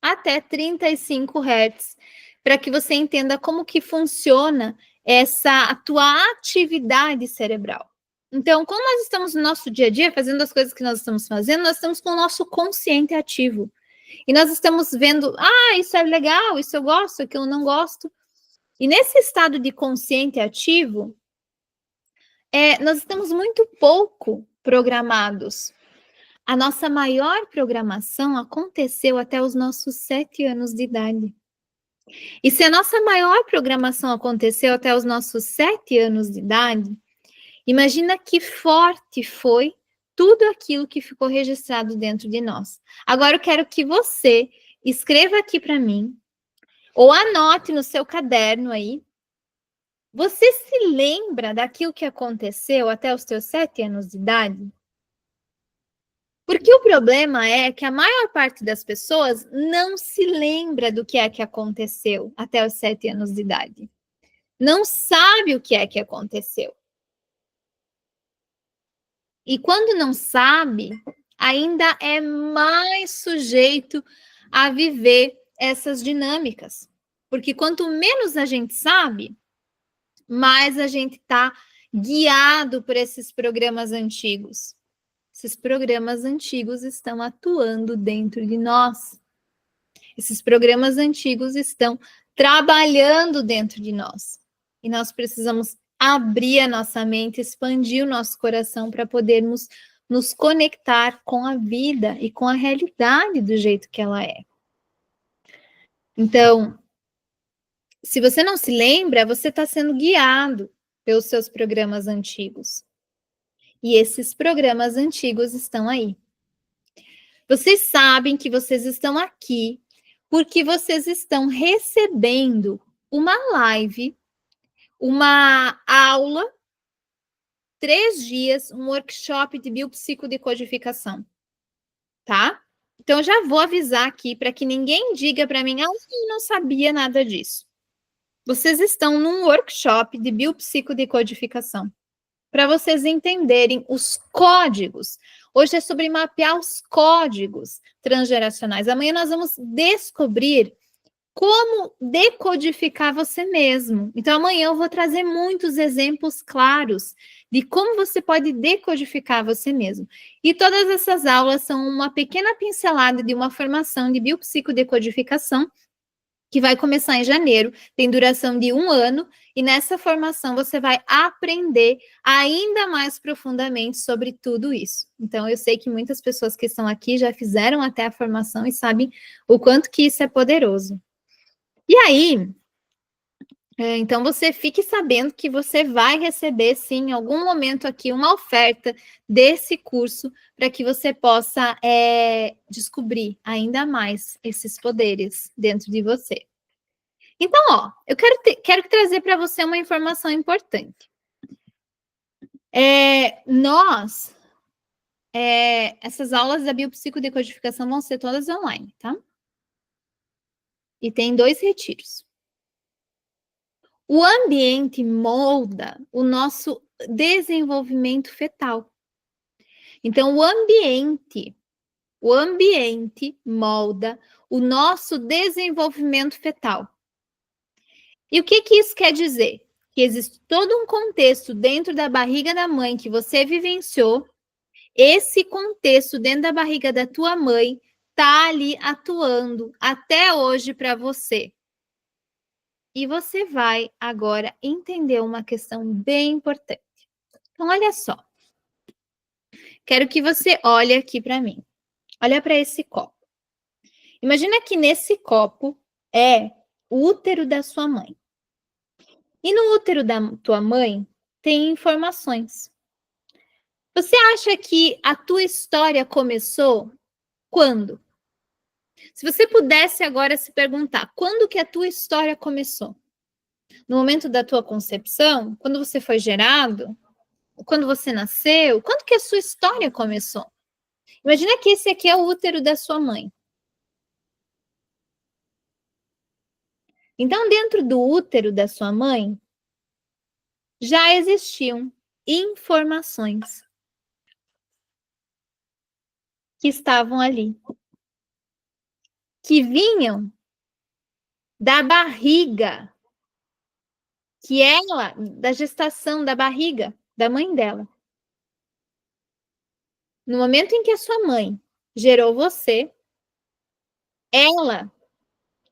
até 35 Hz, para que você entenda como que funciona essa tua atividade cerebral. Então, quando nós estamos no nosso dia a dia, fazendo as coisas que nós estamos fazendo, nós estamos com o nosso consciente ativo. E nós estamos vendo, isso é legal, isso eu gosto, aquilo eu não gosto. E nesse estado de consciente ativo, nós estamos muito pouco programados. A nossa maior programação aconteceu até os nossos 7 anos de idade. E se a nossa maior programação aconteceu até os nossos 7 anos de idade, imagina que forte foi tudo aquilo que ficou registrado dentro de nós. Agora eu quero que você escreva aqui para mim, ou anote no seu caderno aí. Você se lembra daquilo que aconteceu até os teus 7 anos de idade? Porque o problema é que a maior parte das pessoas não se lembra do que é que aconteceu até os 7 anos de idade. Não sabe o que é que aconteceu. E quando não sabe, ainda é mais sujeito a viver essas dinâmicas. Porque quanto menos a gente sabe, mais a gente está guiado por esses programas antigos. Esses programas antigos estão atuando dentro de nós. Esses programas antigos estão trabalhando dentro de nós. E nós precisamos abrir a nossa mente, expandir o nosso coração para podermos nos conectar com a vida e com a realidade do jeito que ela é. Então, se você não se lembra, você está sendo guiado pelos seus programas antigos. E esses programas antigos estão aí. Vocês sabem que vocês estão aqui porque vocês estão recebendo uma live, uma aula, 3 dias, um workshop de biopsicodecodificação, tá? Então, eu já vou avisar aqui para que ninguém diga para mim, eu não sabia nada disso. Vocês estão num workshop de biopsicodecodificação, para vocês entenderem os códigos. Hoje é sobre mapear os códigos transgeracionais. Amanhã nós vamos descobrir como decodificar você mesmo. Então, amanhã eu vou trazer muitos exemplos claros de como você pode decodificar você mesmo. E todas essas aulas são uma pequena pincelada de uma formação de biopsicodecodificação que vai começar em janeiro, tem duração de 1 ano, e nessa formação você vai aprender ainda mais profundamente sobre tudo isso. Então, eu sei que muitas pessoas que estão aqui já fizeram até a formação e sabem o quanto que isso é poderoso. E aí, então você fique sabendo que você vai receber, sim, em algum momento aqui, uma oferta desse curso para que você possa descobrir ainda mais esses poderes dentro de você. Então, eu quero trazer para você uma informação importante. Essas aulas da biopsicodecodificação vão ser todas online, tá? E tem 2 retiros. O ambiente molda o nosso desenvolvimento fetal. Então, o ambiente molda o nosso desenvolvimento fetal. E o que isso quer dizer? Que existe todo um contexto dentro da barriga da mãe que você vivenciou. Esse contexto dentro da barriga da tua mãe está ali atuando até hoje para você. E você vai agora entender uma questão bem importante. Então, olha só. Quero que você olhe aqui para mim. Olha para esse copo. Imagina que nesse copo é o útero da sua mãe. E no útero da tua mãe tem informações. Você acha que a tua história começou quando? Se você pudesse agora se perguntar, quando que a tua história começou? No momento da tua concepção? Quando você foi gerado? Quando você nasceu? Quando que a sua história começou? Imagina que esse aqui é o útero da sua mãe. Então, dentro do útero da sua mãe, já existiam informações que estavam ali, que vinham da barriga, da gestação da barriga da mãe dela. No momento em que a sua mãe gerou você, ela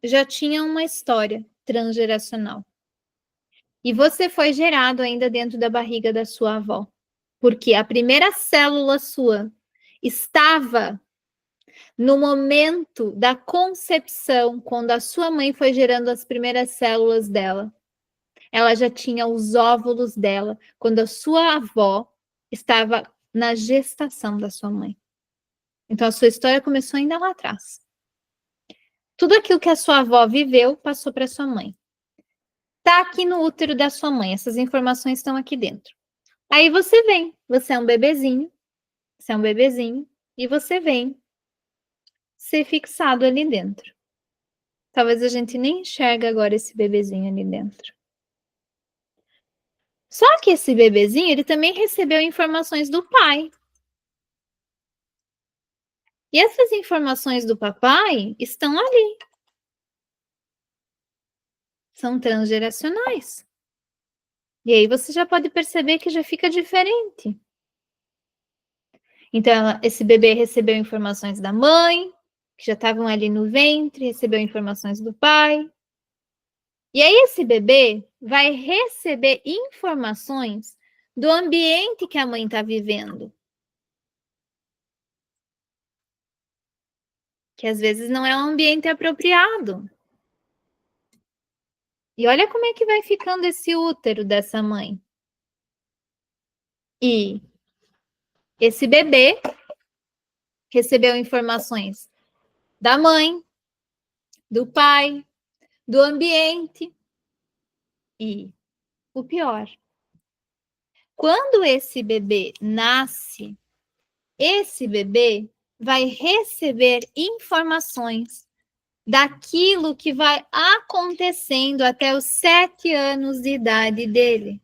já tinha uma história transgeracional. E você foi gerado ainda dentro da barriga da sua avó. Porque a primeira célula sua estava no momento da concepção, quando a sua mãe foi gerando as primeiras células dela. Ela já tinha os óvulos dela, quando a sua avó estava na gestação da sua mãe. Então, a sua história começou ainda lá atrás. Tudo aquilo que a sua avó viveu passou para sua mãe. Está aqui no útero da sua mãe, essas informações estão aqui dentro. Aí você vem, você é um bebezinho, e você vem ser fixado ali dentro. Talvez a gente nem enxergue agora esse bebezinho ali dentro. Só que esse bebezinho, ele também recebeu informações do pai. E essas informações do papai estão ali. São transgeracionais. E aí você já pode perceber que já fica diferente. Então, esse bebê recebeu informações da mãe, que já estavam ali no ventre, recebeu informações do pai. E aí esse bebê vai receber informações do ambiente que a mãe está vivendo. Que às vezes não é um ambiente apropriado. E olha como é que vai ficando esse útero dessa mãe. E esse bebê recebeu informações da mãe, do pai, do ambiente. E o pior, quando esse bebê nasce, esse bebê vai receber informações daquilo que vai acontecendo até os 7 anos de idade dele.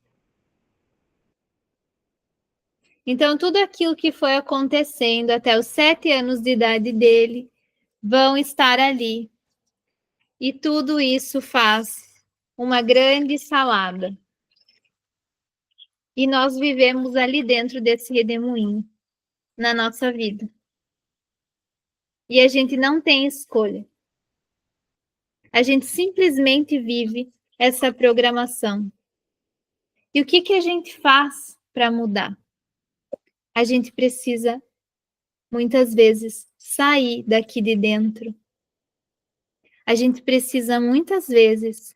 Então, tudo aquilo que foi acontecendo até os 7 anos de idade dele vão estar ali. E tudo isso faz uma grande salada. E nós vivemos ali dentro desse redemoinho, na nossa vida. E a gente não tem escolha. A gente simplesmente vive essa programação. E o que a gente faz para mudar? A gente precisa, muitas vezes, sair daqui de dentro. A gente precisa, muitas vezes,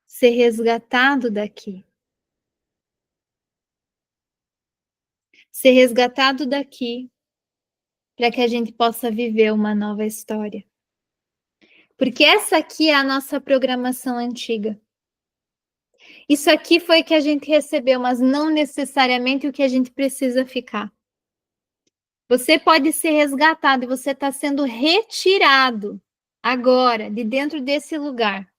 ser resgatado daqui. Ser resgatado daqui para que a gente possa viver uma nova história. Porque essa aqui é a nossa programação antiga. Isso aqui foi que a gente recebeu, mas não necessariamente o que a gente precisa ficar. Você pode ser resgatado e você está sendo retirado agora de dentro desse lugar.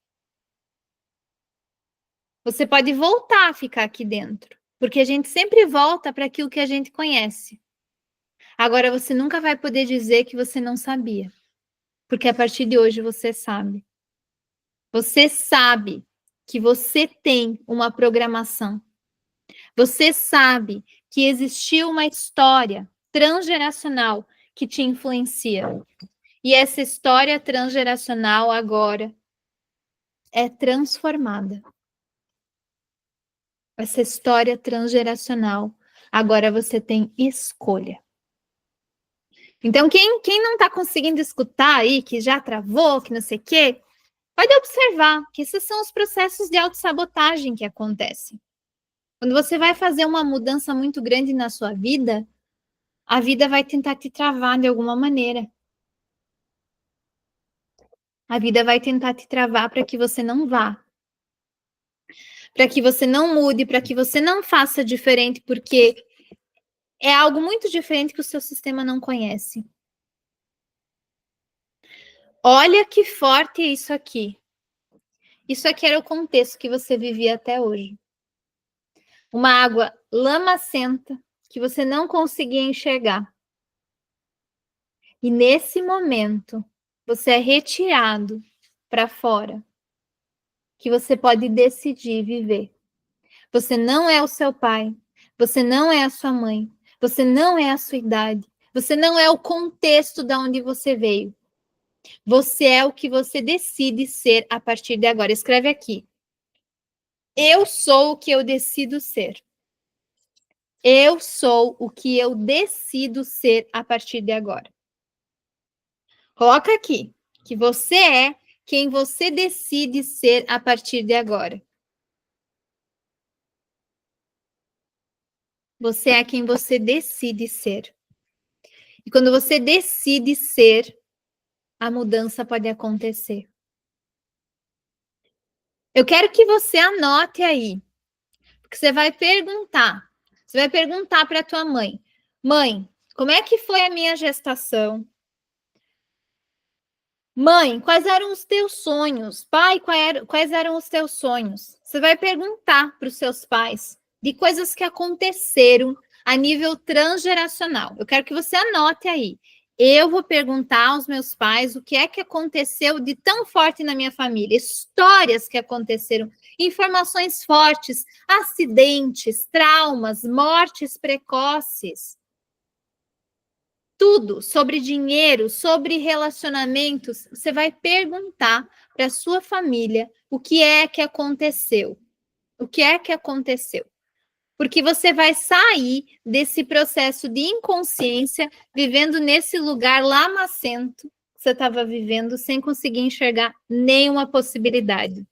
Você pode voltar a ficar aqui dentro, porque a gente sempre volta para aquilo que a gente conhece. Agora você nunca vai poder dizer que você não sabia, porque a partir de hoje você sabe. Você sabe que você tem uma programação. Você sabe que existiu uma história transgeracional que te influencia. E essa história transgeracional agora é transformada. Essa história transgeracional, agora você tem escolha. Então, quem não está conseguindo escutar aí, que já travou, que não sei o quê, pode observar que esses são os processos de autossabotagem que acontecem. Quando você vai fazer uma mudança muito grande na sua vida, a vida vai tentar te travar de alguma maneira. A vida vai tentar te travar para que você não vá. Para que você não mude, para que você não faça diferente, porque é algo muito diferente que o seu sistema não conhece. Olha que forte é isso aqui. Isso aqui era o contexto que você vivia até hoje. Uma água lamacenta que você não conseguia enxergar. E nesse momento, você é retirado para fora, que você pode decidir viver. Você não é o seu pai, você não é a sua mãe, você não é a sua idade, você não é o contexto de onde você veio. Você é o que você decide ser a partir de agora. Escreve aqui. Eu sou o que eu decido ser. Eu sou o que eu decido ser a partir de agora. Coloca aqui que você é quem você decide ser a partir de agora. Você é quem você decide ser. E quando você decide ser, a mudança pode acontecer. Eu quero que você anote aí, porque você vai perguntar. Você vai perguntar para a tua mãe: mãe, como é que foi a minha gestação? Mãe, quais eram os teus sonhos? Pai, quais eram os teus sonhos? Você vai perguntar para os seus pais de coisas que aconteceram a nível transgeracional. Eu quero que você anote aí. Eu vou perguntar aos meus pais o que é que aconteceu de tão forte na minha família, histórias que aconteceram, informações fortes, acidentes, traumas, mortes precoces. Tudo sobre dinheiro, sobre relacionamentos, você vai perguntar para a sua família o que é que aconteceu. O que é que aconteceu? Porque você vai sair desse processo de inconsciência, vivendo nesse lugar lamacento que você estava vivendo, sem conseguir enxergar nenhuma possibilidade.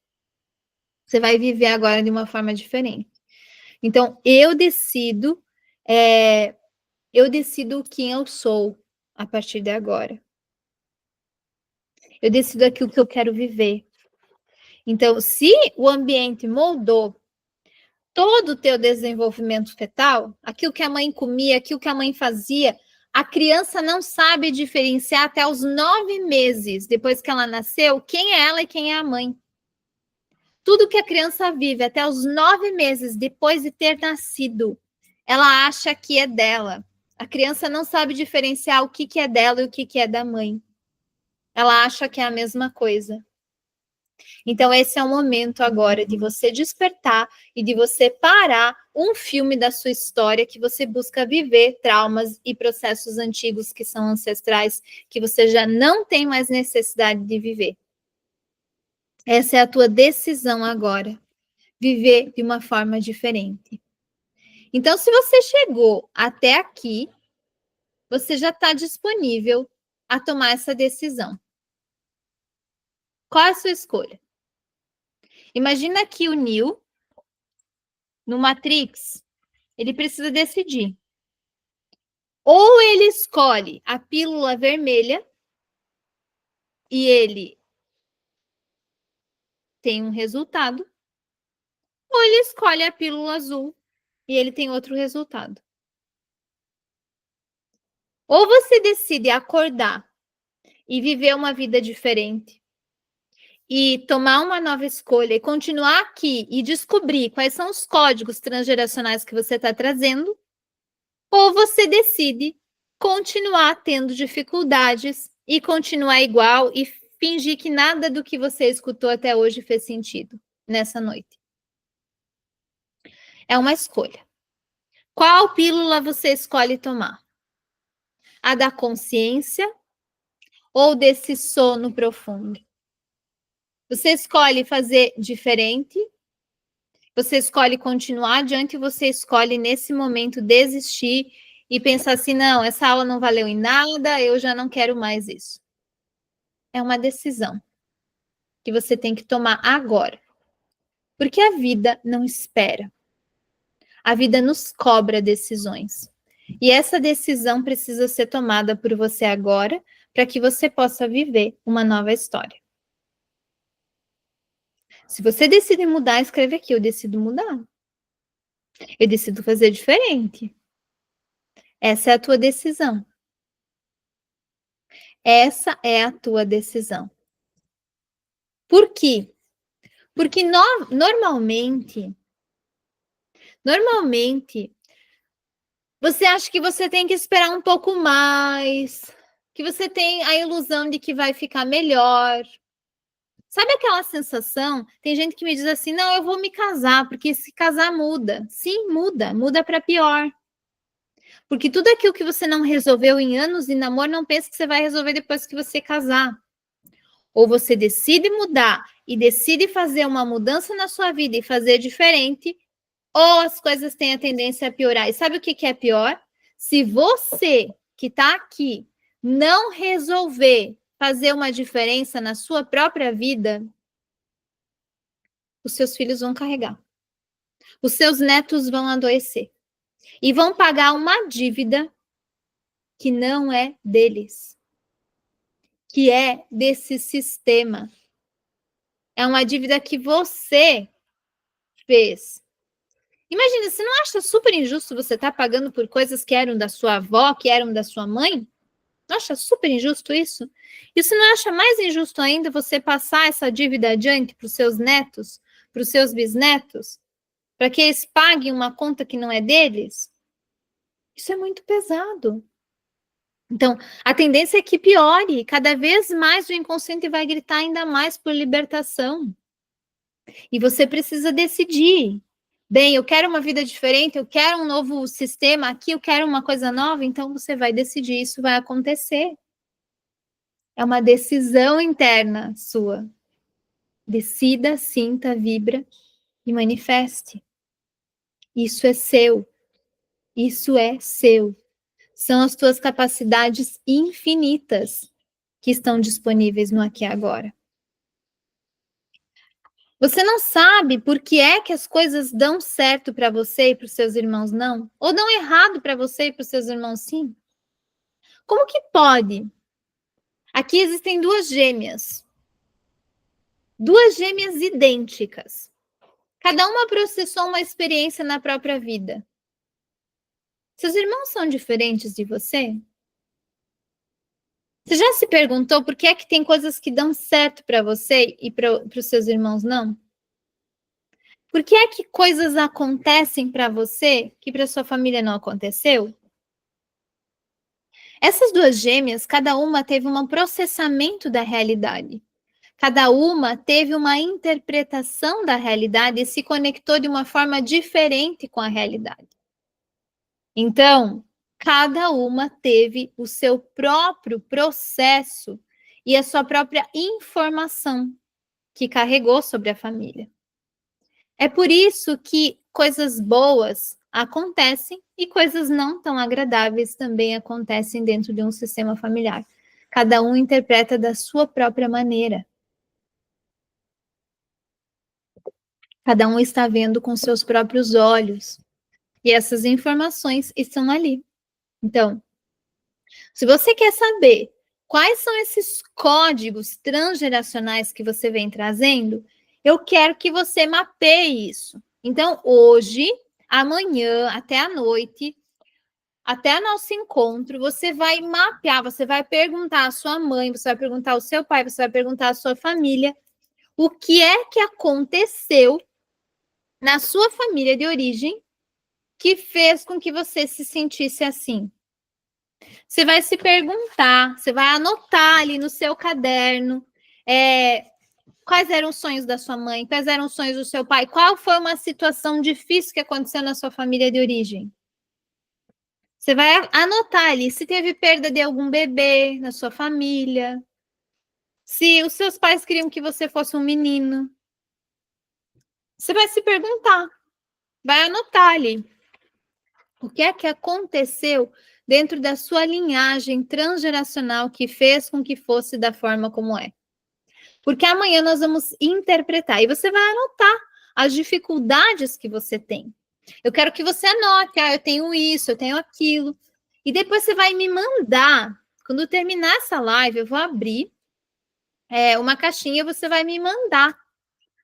Você vai viver agora de uma forma diferente. Então, eu decido quem eu sou a partir de agora. Eu decido aquilo que eu quero viver. Então, se o ambiente moldou todo o teu desenvolvimento fetal, aquilo que a mãe comia, aquilo que a mãe fazia, a criança não sabe diferenciar até os 9 meses, depois que ela nasceu, quem é ela e quem é a mãe. Tudo que a criança vive até os 9 meses depois de ter nascido, ela acha que é dela. A criança não sabe diferenciar o que é dela e o que é da mãe. Ela acha que é a mesma coisa. Então, esse é o momento agora de você despertar e de você parar um filme da sua história que você busca viver traumas e processos antigos que são ancestrais, que você já não tem mais necessidade de viver. Essa é a tua decisão agora, viver de uma forma diferente. Então, se você chegou até aqui, você já está disponível a tomar essa decisão. Qual é a sua escolha? Imagina que o Neo, no Matrix, ele precisa decidir. Ou ele escolhe a pílula vermelha e ele tem um resultado, ou ele escolhe a pílula azul e ele tem outro resultado. Ou você decide acordar e viver uma vida diferente e tomar uma nova escolha e continuar aqui e descobrir quais são os códigos transgeracionais que você está trazendo, ou você decide continuar tendo dificuldades e continuar igual e fingir que nada do que você escutou até hoje fez sentido nessa noite. É uma escolha. Qual pílula você escolhe tomar? A da consciência ou desse sono profundo? Você escolhe fazer diferente? Você escolhe continuar adiante? Você escolhe nesse momento desistir e pensar assim, não, essa aula não valeu em nada, eu já não quero mais isso. É uma decisão que você tem que tomar agora. Porque a vida não espera. A vida nos cobra decisões. E essa decisão precisa ser tomada por você agora, para que você possa viver uma nova história. Se você decide mudar, escreve aqui: eu decido mudar. Eu decido fazer diferente. Essa é a tua decisão. Essa é a tua decisão. Por quê? Porque normalmente, você acha que você tem que esperar um pouco mais, que você tem a ilusão de que vai ficar melhor. Sabe aquela sensação? Tem gente que me diz assim: não, eu vou me casar, porque se casar muda. Sim, muda para pior. Porque tudo aquilo que você não resolveu em anos de namoro, não pense que você vai resolver depois que você casar. Ou você decide mudar e decide fazer uma mudança na sua vida e fazer diferente, ou as coisas têm a tendência a piorar. E sabe o que é pior? Se você que está aqui não resolver fazer uma diferença na sua própria vida, os seus filhos vão carregar. Os seus netos vão adoecer. E vão pagar uma dívida que não é deles, que é desse sistema. É uma dívida que você fez. Imagina, você não acha super injusto você estar pagando por coisas que eram da sua avó, que eram da sua mãe? Não acha super injusto isso? E você não acha mais injusto ainda você passar essa dívida adiante para os seus netos, para os seus bisnetos, para que eles paguem uma conta que não é deles? Isso é muito pesado. Então, a tendência é que piore. Cada vez mais o inconsciente vai gritar ainda mais por libertação. E você precisa decidir. Bem, eu quero uma vida diferente, eu quero um novo sistema aqui, eu quero uma coisa nova, então você vai decidir, isso vai acontecer. É uma decisão interna sua. Decida, sinta, vibra e manifeste. Isso é seu. Isso é seu. São as tuas capacidades infinitas que estão disponíveis no aqui e agora. Você não sabe por que é que as coisas dão certo para você e para os seus irmãos não? Ou dão errado para você e para os seus irmãos sim? Como que pode? Aqui existem duas gêmeas idênticas. Cada uma processou uma experiência na própria vida. Seus irmãos são diferentes de você? Você já se perguntou por que é que tem coisas que dão certo para você e para os seus irmãos não? Por que é que coisas acontecem para você que para sua família não aconteceu? Essas duas gêmeas, cada uma teve um processamento da realidade. Cada uma teve uma interpretação da realidade e se conectou de uma forma diferente com a realidade. Então, cada uma teve o seu próprio processo e a sua própria informação que carregou sobre a família. É por isso que coisas boas acontecem e coisas não tão agradáveis também acontecem dentro de um sistema familiar. Cada um interpreta da sua própria maneira. Cada um está vendo com seus próprios olhos. E essas informações estão ali. Então, se você quer saber quais são esses códigos transgeracionais que você vem trazendo, eu quero que você mapeie isso. Então, hoje, amanhã, até a noite, até nosso encontro, você vai mapear, você vai perguntar à sua mãe, você vai perguntar ao seu pai, você vai perguntar à sua família o que é que aconteceu na sua família de origem que fez com que você se sentisse assim. Você vai se perguntar, você vai anotar ali no seu caderno quais eram os sonhos da sua mãe, quais eram os sonhos do seu pai, qual foi uma situação difícil que aconteceu na sua família de origem. Você vai anotar ali se teve perda de algum bebê na sua família, se os seus pais queriam que você fosse um menino. Você vai se perguntar, vai anotar ali o que é que aconteceu dentro da sua linhagem transgeracional que fez com que fosse da forma como é. Porque amanhã nós vamos interpretar e você vai anotar as dificuldades que você tem. Eu quero que você anote, eu tenho isso, eu tenho aquilo. E depois você vai me mandar, quando terminar essa live, eu vou abrir uma caixinha, você vai me mandar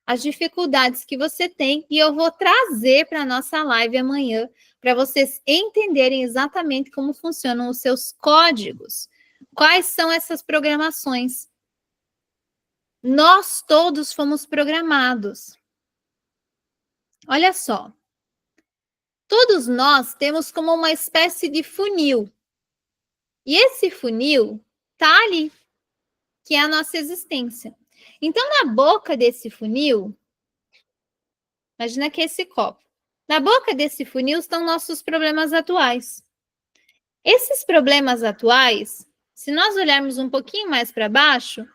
as dificuldades que você tem e eu vou trazer para a nossa live amanhã para vocês entenderem exatamente como funcionam os seus códigos. Quais são essas programações? Nós todos fomos programados. Olha só. Todos nós temos como uma espécie de funil. E esse funil tá ali, que é a nossa existência. Então, na boca desse funil, imagina que é esse copo. Na boca desse funil estão nossos problemas atuais. Esses problemas atuais, se nós olharmos um pouquinho mais para baixo,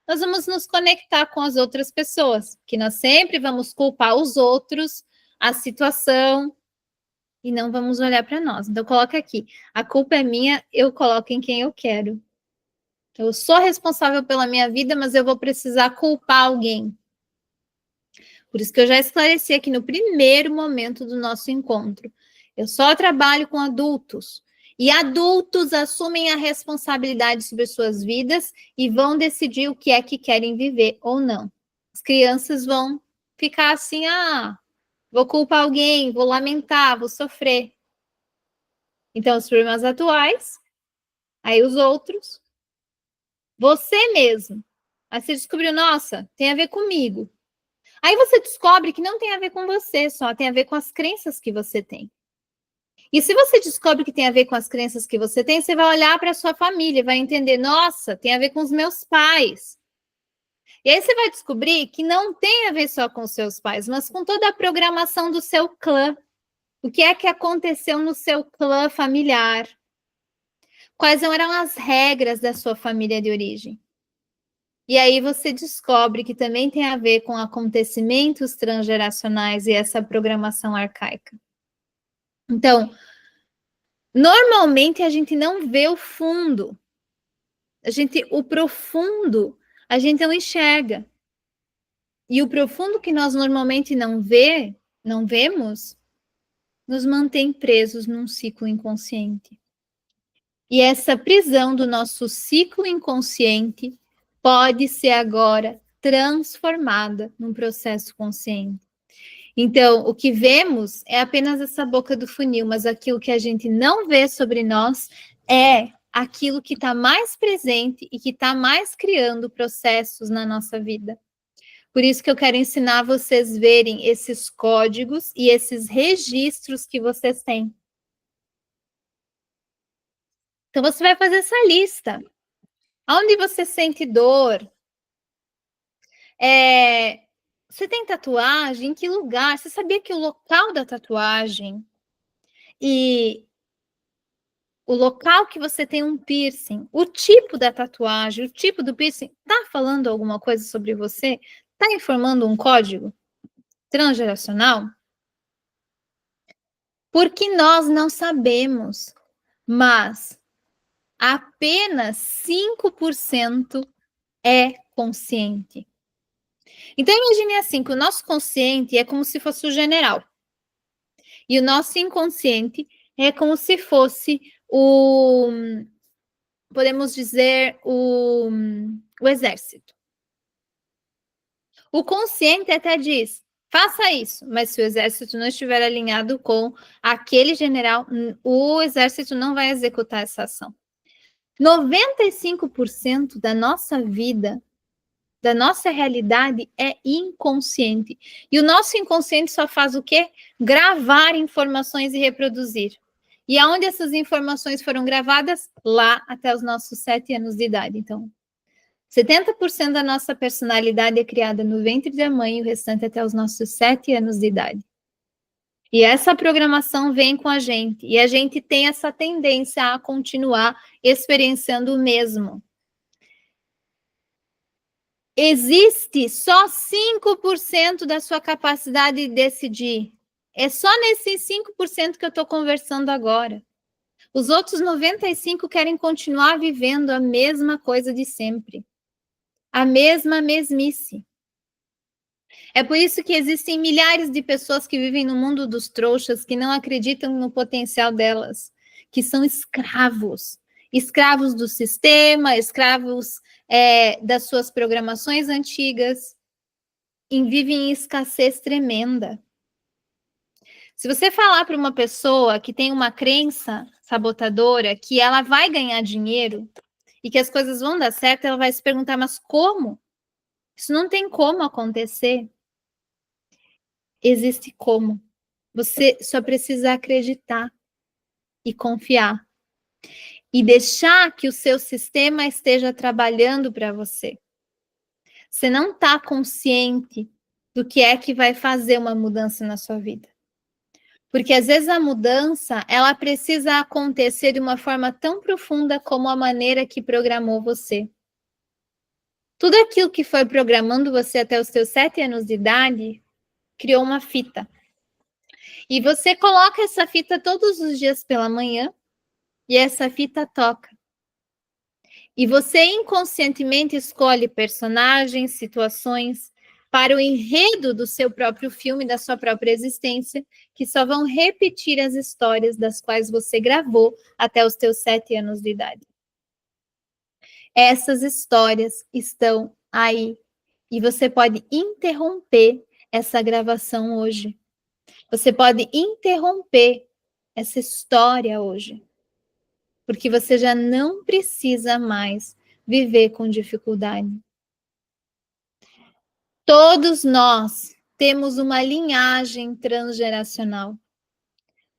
nós vamos nos conectar com as outras pessoas, que nós sempre vamos culpar os outros, a situação, e não vamos olhar para nós. Então, coloca aqui, a culpa é minha, eu coloco em quem eu quero. Eu sou responsável pela minha vida, mas eu vou precisar culpar alguém. Por isso que eu já esclareci aqui no primeiro momento do nosso encontro. Eu só trabalho com adultos. E adultos assumem a responsabilidade sobre suas vidas e vão decidir o que é que querem viver ou não. As crianças vão ficar assim, vou culpar alguém, vou lamentar, vou sofrer. Então, os problemas atuais, aí os outros, você mesmo. Aí você descobriu, nossa, tem a ver comigo. Aí você descobre que não tem a ver com você, só tem a ver com as crenças que você tem. E se você descobre que tem a ver com as crenças que você tem, você vai olhar para a sua família e vai entender, nossa, tem a ver com os meus pais. E aí você vai descobrir que não tem a ver só com os seus pais, mas com toda a programação do seu clã. O que é que aconteceu no seu clã familiar? Quais eram as regras da sua família de origem? E aí você descobre que também tem a ver com acontecimentos transgeracionais e essa programação arcaica. Então, normalmente a gente não vê o fundo. O profundo, a gente não enxerga. E o profundo que nós normalmente não vemos, nos mantém presos num ciclo inconsciente. E essa prisão do nosso ciclo inconsciente pode ser agora transformada num processo consciente. Então, o que vemos é apenas essa boca do funil, mas aquilo que a gente não vê sobre nós é aquilo que está mais presente e que está mais criando processos na nossa vida. Por isso que eu quero ensinar vocês a verem esses códigos e esses registros que vocês têm. Então, você vai fazer essa lista. Onde você sente dor? Você tem tatuagem? Em que lugar? Você sabia que o local da tatuagem e o local que você tem um piercing, o tipo da tatuagem, o tipo do piercing, está falando alguma coisa sobre você? Está informando um código transgeracional? Porque nós não sabemos, mas apenas 5% é consciente. Então, imagine assim, que o nosso consciente é como se fosse o general. E o nosso inconsciente é como se fosse podemos dizer, o exército. O consciente até diz, faça isso, mas se o exército não estiver alinhado com aquele general, o exército não vai executar essa ação. 95% da nossa vida, da nossa realidade é inconsciente. E o nosso inconsciente só faz o quê? Gravar informações e reproduzir. E aonde essas informações foram gravadas? Lá até os nossos 7 anos de idade. Então, 70% da nossa personalidade é criada no ventre da mãe e o restante até os nossos 7 anos de idade. E essa programação vem com a gente. E a gente tem essa tendência a continuar experienciando o mesmo. Existe só 5% da sua capacidade de decidir. É só nesses 5% que eu estou conversando agora. Os outros 95% querem continuar vivendo a mesma coisa de sempre. A mesma mesmice. É por isso que existem milhares de pessoas que vivem no mundo dos trouxas, que não acreditam no potencial delas, que são escravos. Escravos do sistema, escravos das suas programações antigas, e vivem em escassez tremenda. Se você falar para uma pessoa que tem uma crença sabotadora, que ela vai ganhar dinheiro e que as coisas vão dar certo, ela vai se perguntar, mas como? Isso não tem como acontecer. Existe como. Você só precisa acreditar e confiar. E deixar que o seu sistema esteja trabalhando para você. Você não está consciente do que é que vai fazer uma mudança na sua vida. Porque às vezes a mudança, ela precisa acontecer de uma forma tão profunda como a maneira que programou você. Tudo aquilo que foi programando você até os seus 7 anos de idade, criou uma fita. E você coloca essa fita todos os dias pela manhã, e essa fita toca. E você inconscientemente escolhe personagens, situações para o enredo do seu próprio filme, da sua própria existência, que só vão repetir as histórias das quais você gravou até os seus 7 anos de idade. Essas histórias estão aí. E você pode interromper essa gravação hoje. Você pode interromper essa história hoje. Porque você já não precisa mais viver com dificuldade. Todos nós temos uma linhagem transgeracional.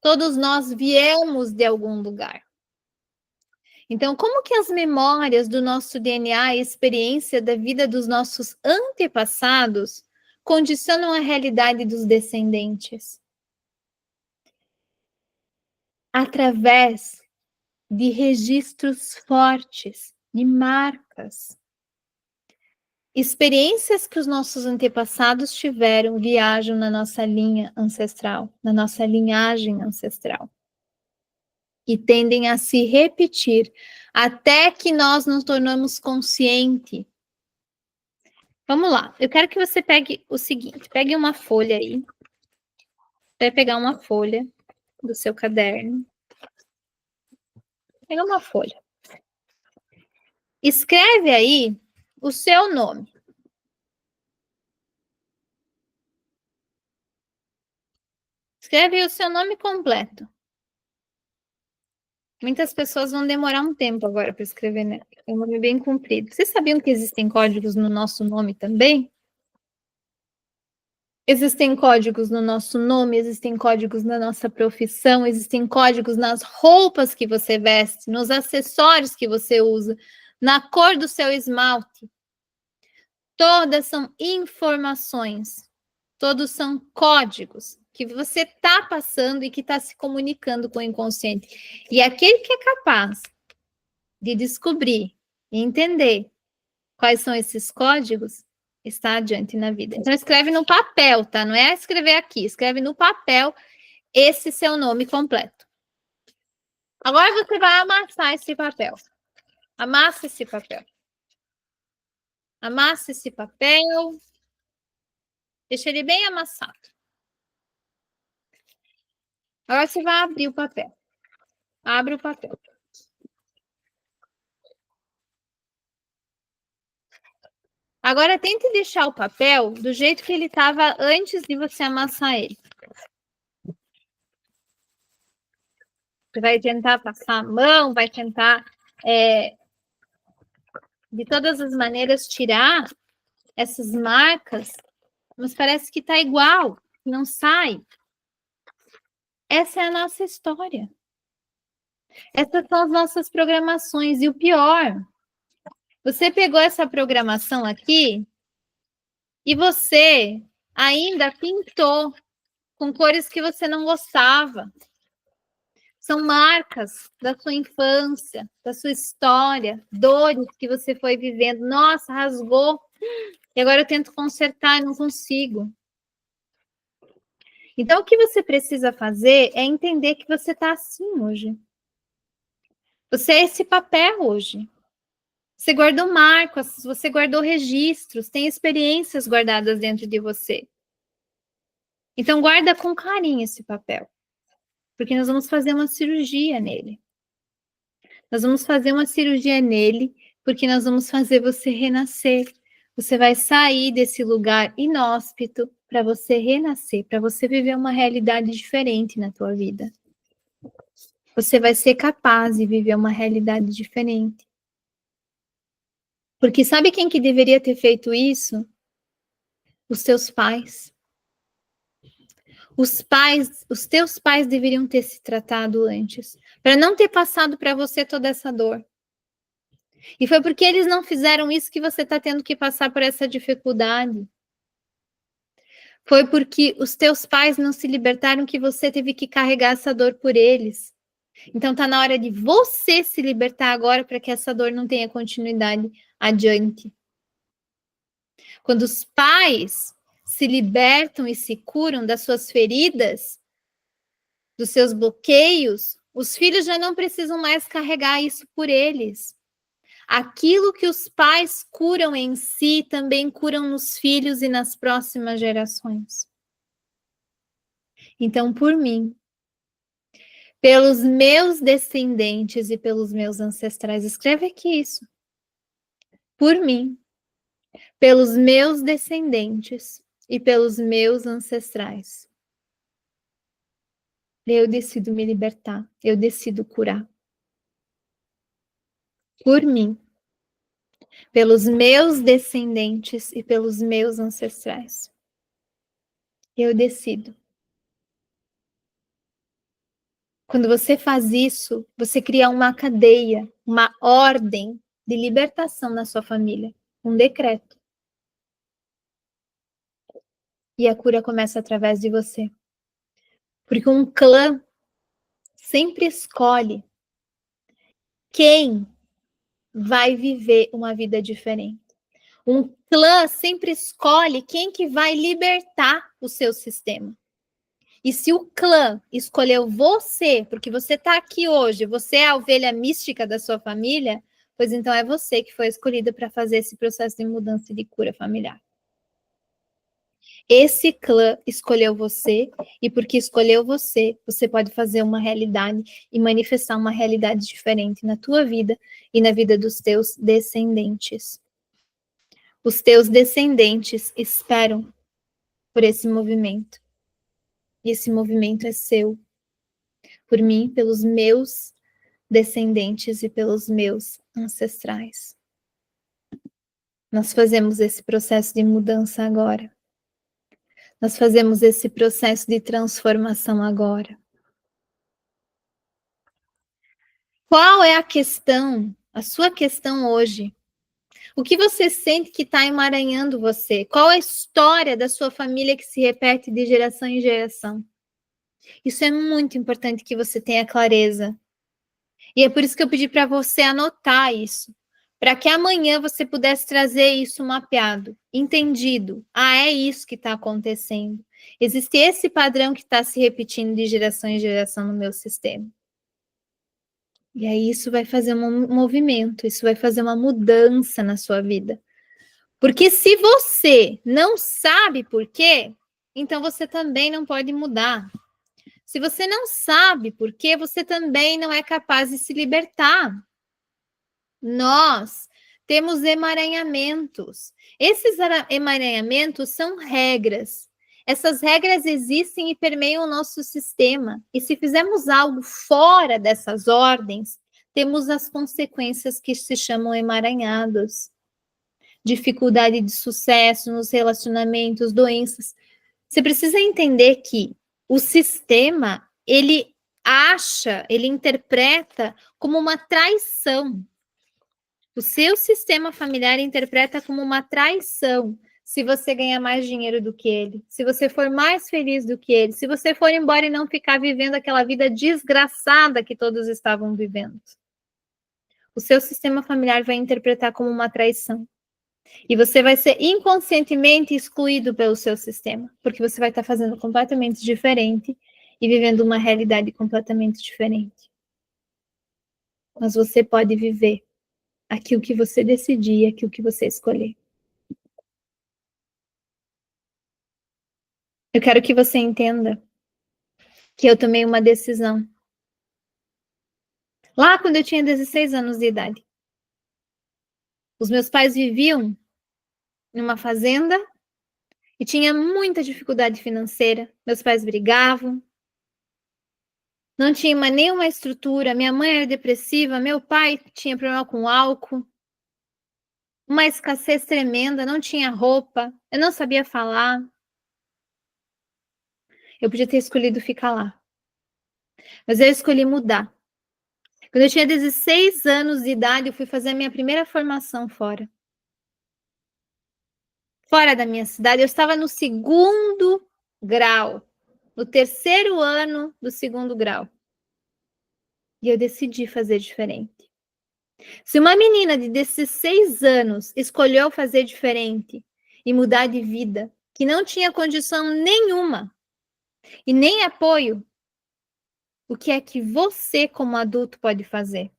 Todos nós viemos de algum lugar. Então, como que as memórias do nosso DNA e a experiência da vida dos nossos antepassados condicionam a realidade dos descendentes? Através de registros fortes, de marcas. Experiências que os nossos antepassados tiveram viajam na nossa linha ancestral, na nossa linhagem ancestral. E tendem a se repetir até que nós nos tornamos conscientes. Vamos lá, eu quero que você pegue o seguinte, pegue uma folha aí. Vai pegar uma folha do seu caderno. Pega uma folha. Escreve aí o seu nome. Escreve aí o seu nome completo. Muitas pessoas vão demorar um tempo agora para escrever, né? É um nome bem comprido. Vocês sabiam que existem códigos no nosso nome também? Existem códigos no nosso nome, existem códigos na nossa profissão, existem códigos nas roupas que você veste, nos acessórios que você usa, na cor do seu esmalte. Todas são informações, todos são códigos que você está passando e que está se comunicando com o inconsciente. E aquele que é capaz de descobrir e entender quais são esses códigos, está adiante na vida. Então, escreve no papel, tá? Não é escrever aqui, escreve no papel esse seu nome completo. Agora você vai amassar esse papel. Amassa esse papel. Amassa esse papel. Deixa ele bem amassado. Agora você vai abrir o papel. Abre o papel. Agora tente deixar o papel do jeito que ele estava antes de você amassar ele. Você vai tentar passar a mão, vai tentar, de todas as maneiras, tirar essas marcas, mas parece que está igual, não sai. Essa é a nossa história. Essas são as nossas programações. E o pior, você pegou essa programação aqui e você ainda pintou com cores que você não gostava. São marcas da sua infância, da sua história, dores que você foi vivendo. Nossa, rasgou. E agora eu tento consertar e não consigo. Então, o que você precisa fazer é entender que você está assim hoje. Você é esse papel hoje. Você guardou marcas, você guardou registros, tem experiências guardadas dentro de você. Então, guarda com carinho esse papel. Porque nós vamos fazer uma cirurgia nele. Nós vamos fazer uma cirurgia nele, porque nós vamos fazer você renascer. Você vai sair desse lugar inóspito para você renascer, para você viver uma realidade diferente na tua vida. Você vai ser capaz de viver uma realidade diferente. Porque sabe quem que deveria ter feito isso? Os teus pais. Os teus pais deveriam ter se tratado antes, para não ter passado para você toda essa dor. E foi porque eles não fizeram isso que você está tendo que passar por essa dificuldade. Foi porque os teus pais não se libertaram que você teve que carregar essa dor por eles. Então tá na hora de você se libertar agora para que essa dor não tenha continuidade adiante. Quando os pais se libertam e se curam das suas feridas, dos seus bloqueios, os filhos já não precisam mais carregar isso por eles. Aquilo que os pais curam em si também curam nos filhos e nas próximas gerações. Então, por mim, pelos meus descendentes e pelos meus ancestrais, escreve aqui isso. Por mim, pelos meus descendentes e pelos meus ancestrais. Eu decido me libertar, eu decido curar. Por mim, pelos meus descendentes e pelos meus ancestrais. Eu decido. Quando você faz isso, você cria uma cadeia, uma ordem de libertação na sua família, um decreto. E a cura começa através de você. Porque um clã sempre escolhe quem vai viver uma vida diferente. Um clã sempre escolhe quem que vai libertar o seu sistema. E se o clã escolheu você, porque você está aqui hoje, você é a ovelha mística da sua família, pois então é você que foi escolhida para fazer esse processo de mudança e de cura familiar. Esse clã escolheu você, e porque escolheu você, você pode fazer uma realidade e manifestar uma realidade diferente na tua vida e na vida dos teus descendentes. Os teus descendentes esperam por esse movimento. E esse movimento é seu. Por mim, pelos meus descendentes e pelos meus ancestrais. Nós fazemos esse processo de mudança agora. Nós fazemos esse processo de transformação agora. Qual é a questão, a sua questão hoje? O que você sente que está emaranhando você? Qual a história da sua família que se repete de geração em geração? Isso é muito importante que você tenha clareza. E é por isso que eu pedi para você anotar isso. Para que amanhã você pudesse trazer isso mapeado, entendido. Ah, é isso que está acontecendo. Existe esse padrão que está se repetindo de geração em geração no meu sistema. E aí isso vai fazer um movimento, isso vai fazer uma mudança na sua vida. Porque se você não sabe por quê, então você também não pode mudar. Se você não sabe por quê, você também não é capaz de se libertar. Nós temos emaranhamentos. Esses emaranhamentos são regras. Essas regras existem e permeiam o nosso sistema. E se fizermos algo fora dessas ordens, temos as consequências que se chamam emaranhados. Dificuldade de sucesso nos relacionamentos, doenças. Você precisa entender que o sistema, ele acha, ele interpreta como uma traição. O seu sistema familiar interpreta como uma traição se você ganhar mais dinheiro do que ele, se você for mais feliz do que ele, se você for embora e não ficar vivendo aquela vida desgraçada que todos estavam vivendo. O seu sistema familiar vai interpretar como uma traição. E você vai ser inconscientemente excluído pelo seu sistema, porque você vai estar fazendo completamente diferente e vivendo uma realidade completamente diferente. Mas você pode viver aquilo que você decidir, aquilo que você escolher. Eu quero que você entenda que eu tomei uma decisão. Lá quando eu tinha 16 anos de idade. Os meus pais viviam numa fazenda e tinha muita dificuldade financeira. Meus pais brigavam. Não tinha nenhuma estrutura. Minha mãe era depressiva, meu pai tinha problema com álcool. uma escassez tremenda, não tinha roupa, eu não sabia falar. Eu podia ter escolhido ficar lá, mas eu escolhi mudar. Quando eu tinha 16 anos de idade, eu fui fazer a minha primeira formação fora. Fora da minha cidade, eu estava no 2º grau, no 3º ano do 2º grau. E eu decidi fazer diferente. Se uma menina de 16 anos escolheu fazer diferente e mudar de vida, que não tinha condição nenhuma e nem apoio, o que é que você, como adulto, pode fazer?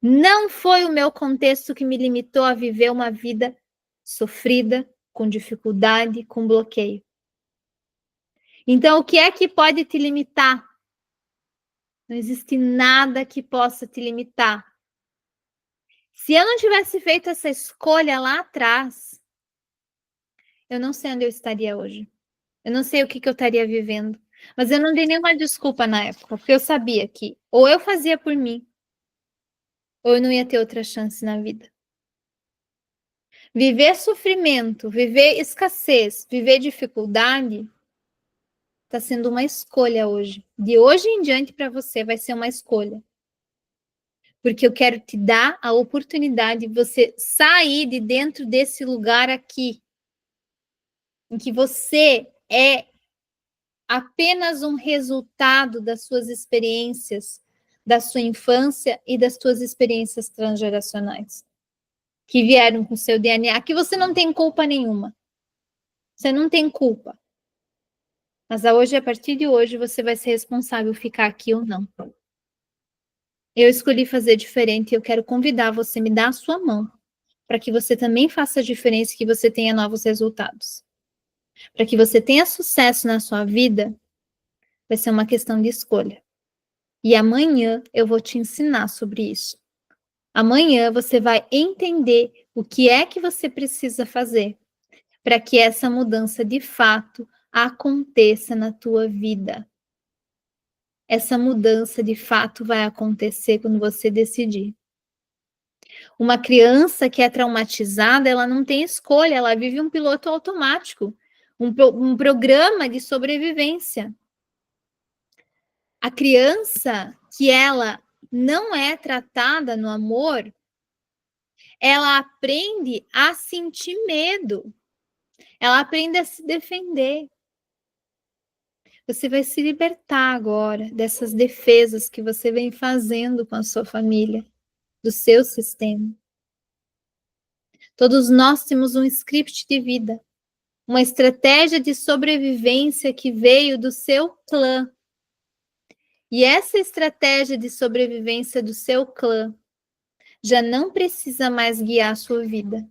Não foi o meu contexto que me limitou a viver uma vida sofrida, com dificuldade, com bloqueio. Então, o que é que pode te limitar? Não existe nada que possa te limitar. Se eu não tivesse feito essa escolha lá atrás, eu não sei onde eu estaria hoje. Eu não sei o que eu estaria vivendo. Mas eu não dei nenhuma desculpa na época, porque eu sabia que ou eu fazia por mim, ou eu não ia ter outra chance na vida. Viver sofrimento, viver escassez, viver dificuldade, está sendo uma escolha hoje. De hoje em diante, para você, vai ser uma escolha. Porque eu quero te dar a oportunidade de você sair de dentro desse lugar aqui, em que você é apenas um resultado das suas experiências, da sua infância e das suas experiências transgeracionais, que vieram com seu DNA, que você não tem culpa nenhuma. Você não tem culpa. Mas hoje, a partir de hoje, você vai ser responsável por ficar aqui ou não. Eu escolhi fazer diferente e eu quero convidar você a me dar a sua mão para que você também faça a diferença e que você tenha novos resultados. Para que você tenha sucesso na sua vida, vai ser uma questão de escolha. E amanhã eu vou te ensinar sobre isso. Amanhã você vai entender o que é que você precisa fazer para que essa mudança de fato aconteça na tua vida. Essa mudança de fato vai acontecer quando você decidir. Uma criança que é traumatizada, ela não tem escolha, ela vive um piloto automático, um programa de sobrevivência. A criança que ela não é tratada no amor, ela aprende a sentir medo, ela aprende a se defender. Você vai se libertar agora dessas defesas que você vem fazendo com a sua família, do seu sistema. Todos nós temos um script de vida, uma estratégia de sobrevivência que veio do seu clã. E essa estratégia de sobrevivência do seu clã já não precisa mais guiar a sua vida.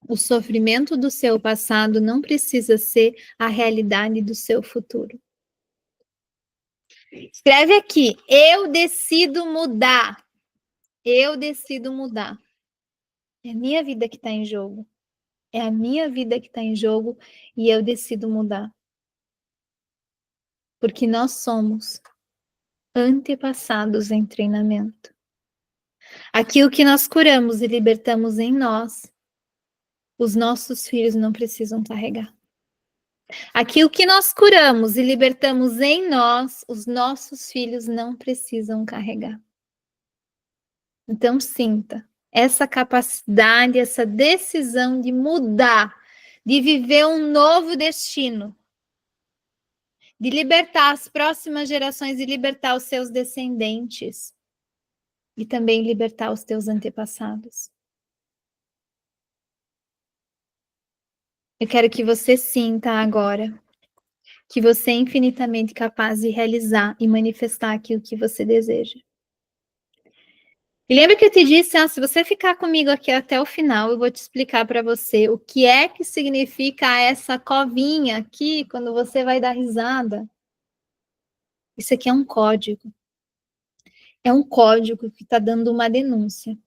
O sofrimento do seu passado não precisa ser a realidade do seu futuro. Escreve aqui, eu decido mudar. Eu decido mudar. É a minha vida que está em jogo. É a minha vida que está em jogo e eu decido mudar. Porque nós somos antepassados em treinamento. Aquilo que nós curamos e libertamos em nós, os nossos filhos não precisam carregar. Aquilo que nós curamos e libertamos em nós, os nossos filhos não precisam carregar. Então, sinta essa capacidade, essa decisão de mudar, de viver um novo destino, de libertar as próximas gerações e libertar os seus descendentes e também libertar os teus antepassados. Eu quero que você sinta agora que você é infinitamente capaz de realizar e manifestar aquilo que você deseja. E lembra que eu te disse, se você ficar comigo aqui até o final, eu vou te explicar para você o que é que significa essa covinha aqui quando você vai dar risada. Isso aqui é um código. É um código que está dando uma denúncia.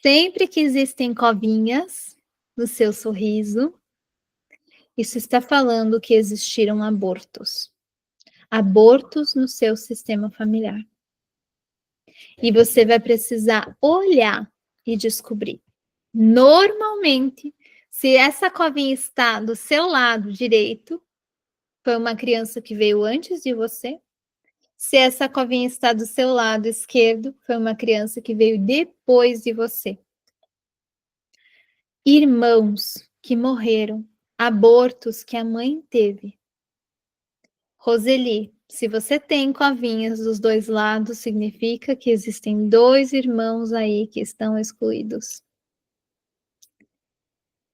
Sempre que existem covinhas no seu sorriso, isso está falando que existiram abortos. Abortos no seu sistema familiar. E você vai precisar olhar e descobrir. Normalmente, se essa covinha está do seu lado direito, foi uma criança que veio antes de você. Se essa covinha está do seu lado esquerdo, foi uma criança que veio depois de você. Irmãos que morreram, abortos que a mãe teve. Roseli, se você tem covinhas dos dois lados, significa que existem dois irmãos aí que estão excluídos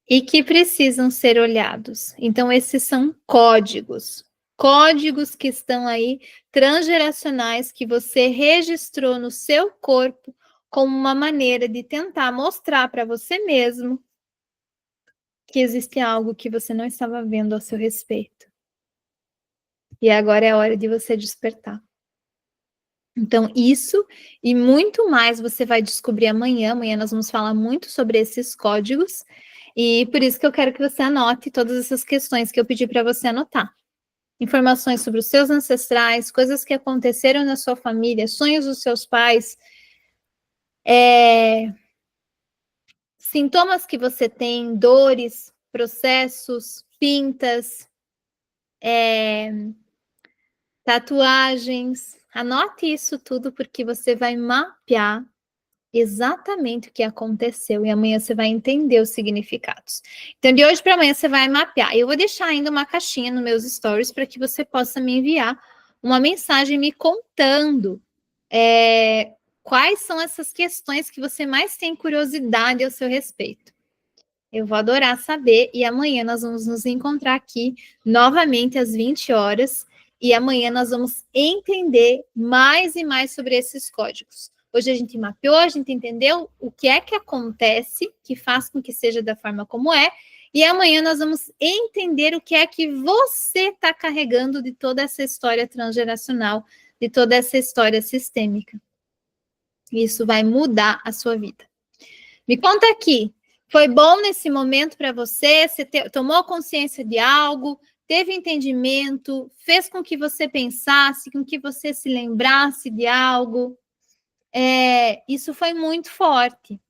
e que precisam ser olhados. Então, esses são códigos. Códigos que estão aí, transgeracionais, que você registrou no seu corpo como uma maneira de tentar mostrar para você mesmo que existe algo que você não estava vendo a seu respeito. E agora é a hora de você despertar. Então, isso e muito mais você vai descobrir amanhã. Amanhã nós vamos falar muito sobre esses códigos. E por isso que eu quero que você anote todas essas questões que eu pedi para você anotar. Informações sobre os seus ancestrais, coisas que aconteceram na sua família, sonhos dos seus pais, sintomas que você tem, dores, processos, pintas, tatuagens. Anote isso tudo porque você vai mapear exatamente o que aconteceu e amanhã você vai entender os significados. Então, de hoje para amanhã você vai mapear. Eu vou deixar ainda uma caixinha nos meus stories para que você possa me enviar uma mensagem me contando quais são essas questões que você mais tem curiosidade ao seu respeito. Eu vou adorar saber e amanhã nós vamos nos encontrar aqui novamente às 20 horas e amanhã nós vamos entender mais e mais sobre esses códigos. Hoje a gente mapeou, a gente entendeu o que é que acontece, que faz com que seja da forma como é, e amanhã nós vamos entender o que é que você está carregando de toda essa história transgeracional, de toda essa história sistêmica. Isso vai mudar a sua vida. Me conta aqui, foi bom nesse momento para você? Você tomou consciência de algo? Teve entendimento? Fez com que você pensasse, com que você se lembrasse de algo? Isso foi muito forte.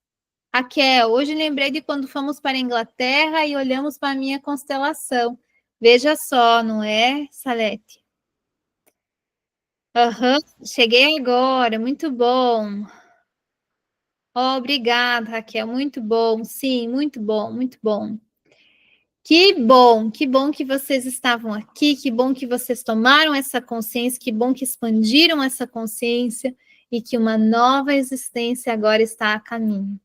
Raquel, hoje lembrei de quando fomos para a Inglaterra e olhamos para a minha constelação. Veja só, não é, Salete? Cheguei agora, muito bom. Oh, obrigada, Raquel, muito bom. Sim, muito bom, muito bom. Que bom que vocês estavam aqui, que bom que vocês tomaram essa consciência, que bom que expandiram essa consciência e que uma nova existência agora está a caminho.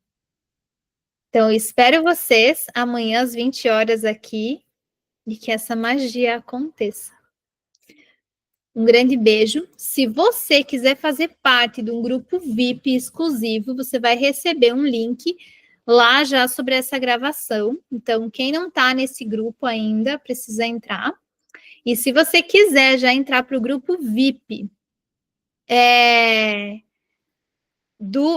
Então, eu espero vocês amanhã às 20 horas aqui e que essa magia aconteça. Um grande beijo. Se você quiser fazer parte de um grupo VIP exclusivo, você vai receber um link lá já sobre essa gravação. Então, quem não está nesse grupo ainda, precisa entrar. E se você quiser já entrar para o grupo VIP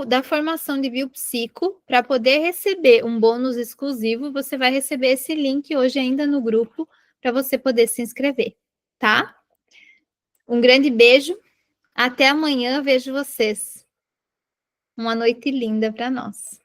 da formação de Biopsico, para poder receber um bônus exclusivo, você vai receber esse link hoje ainda no grupo, para você poder se inscrever, tá? Um grande beijo. Até amanhã, vejo vocês. Uma noite linda para nós.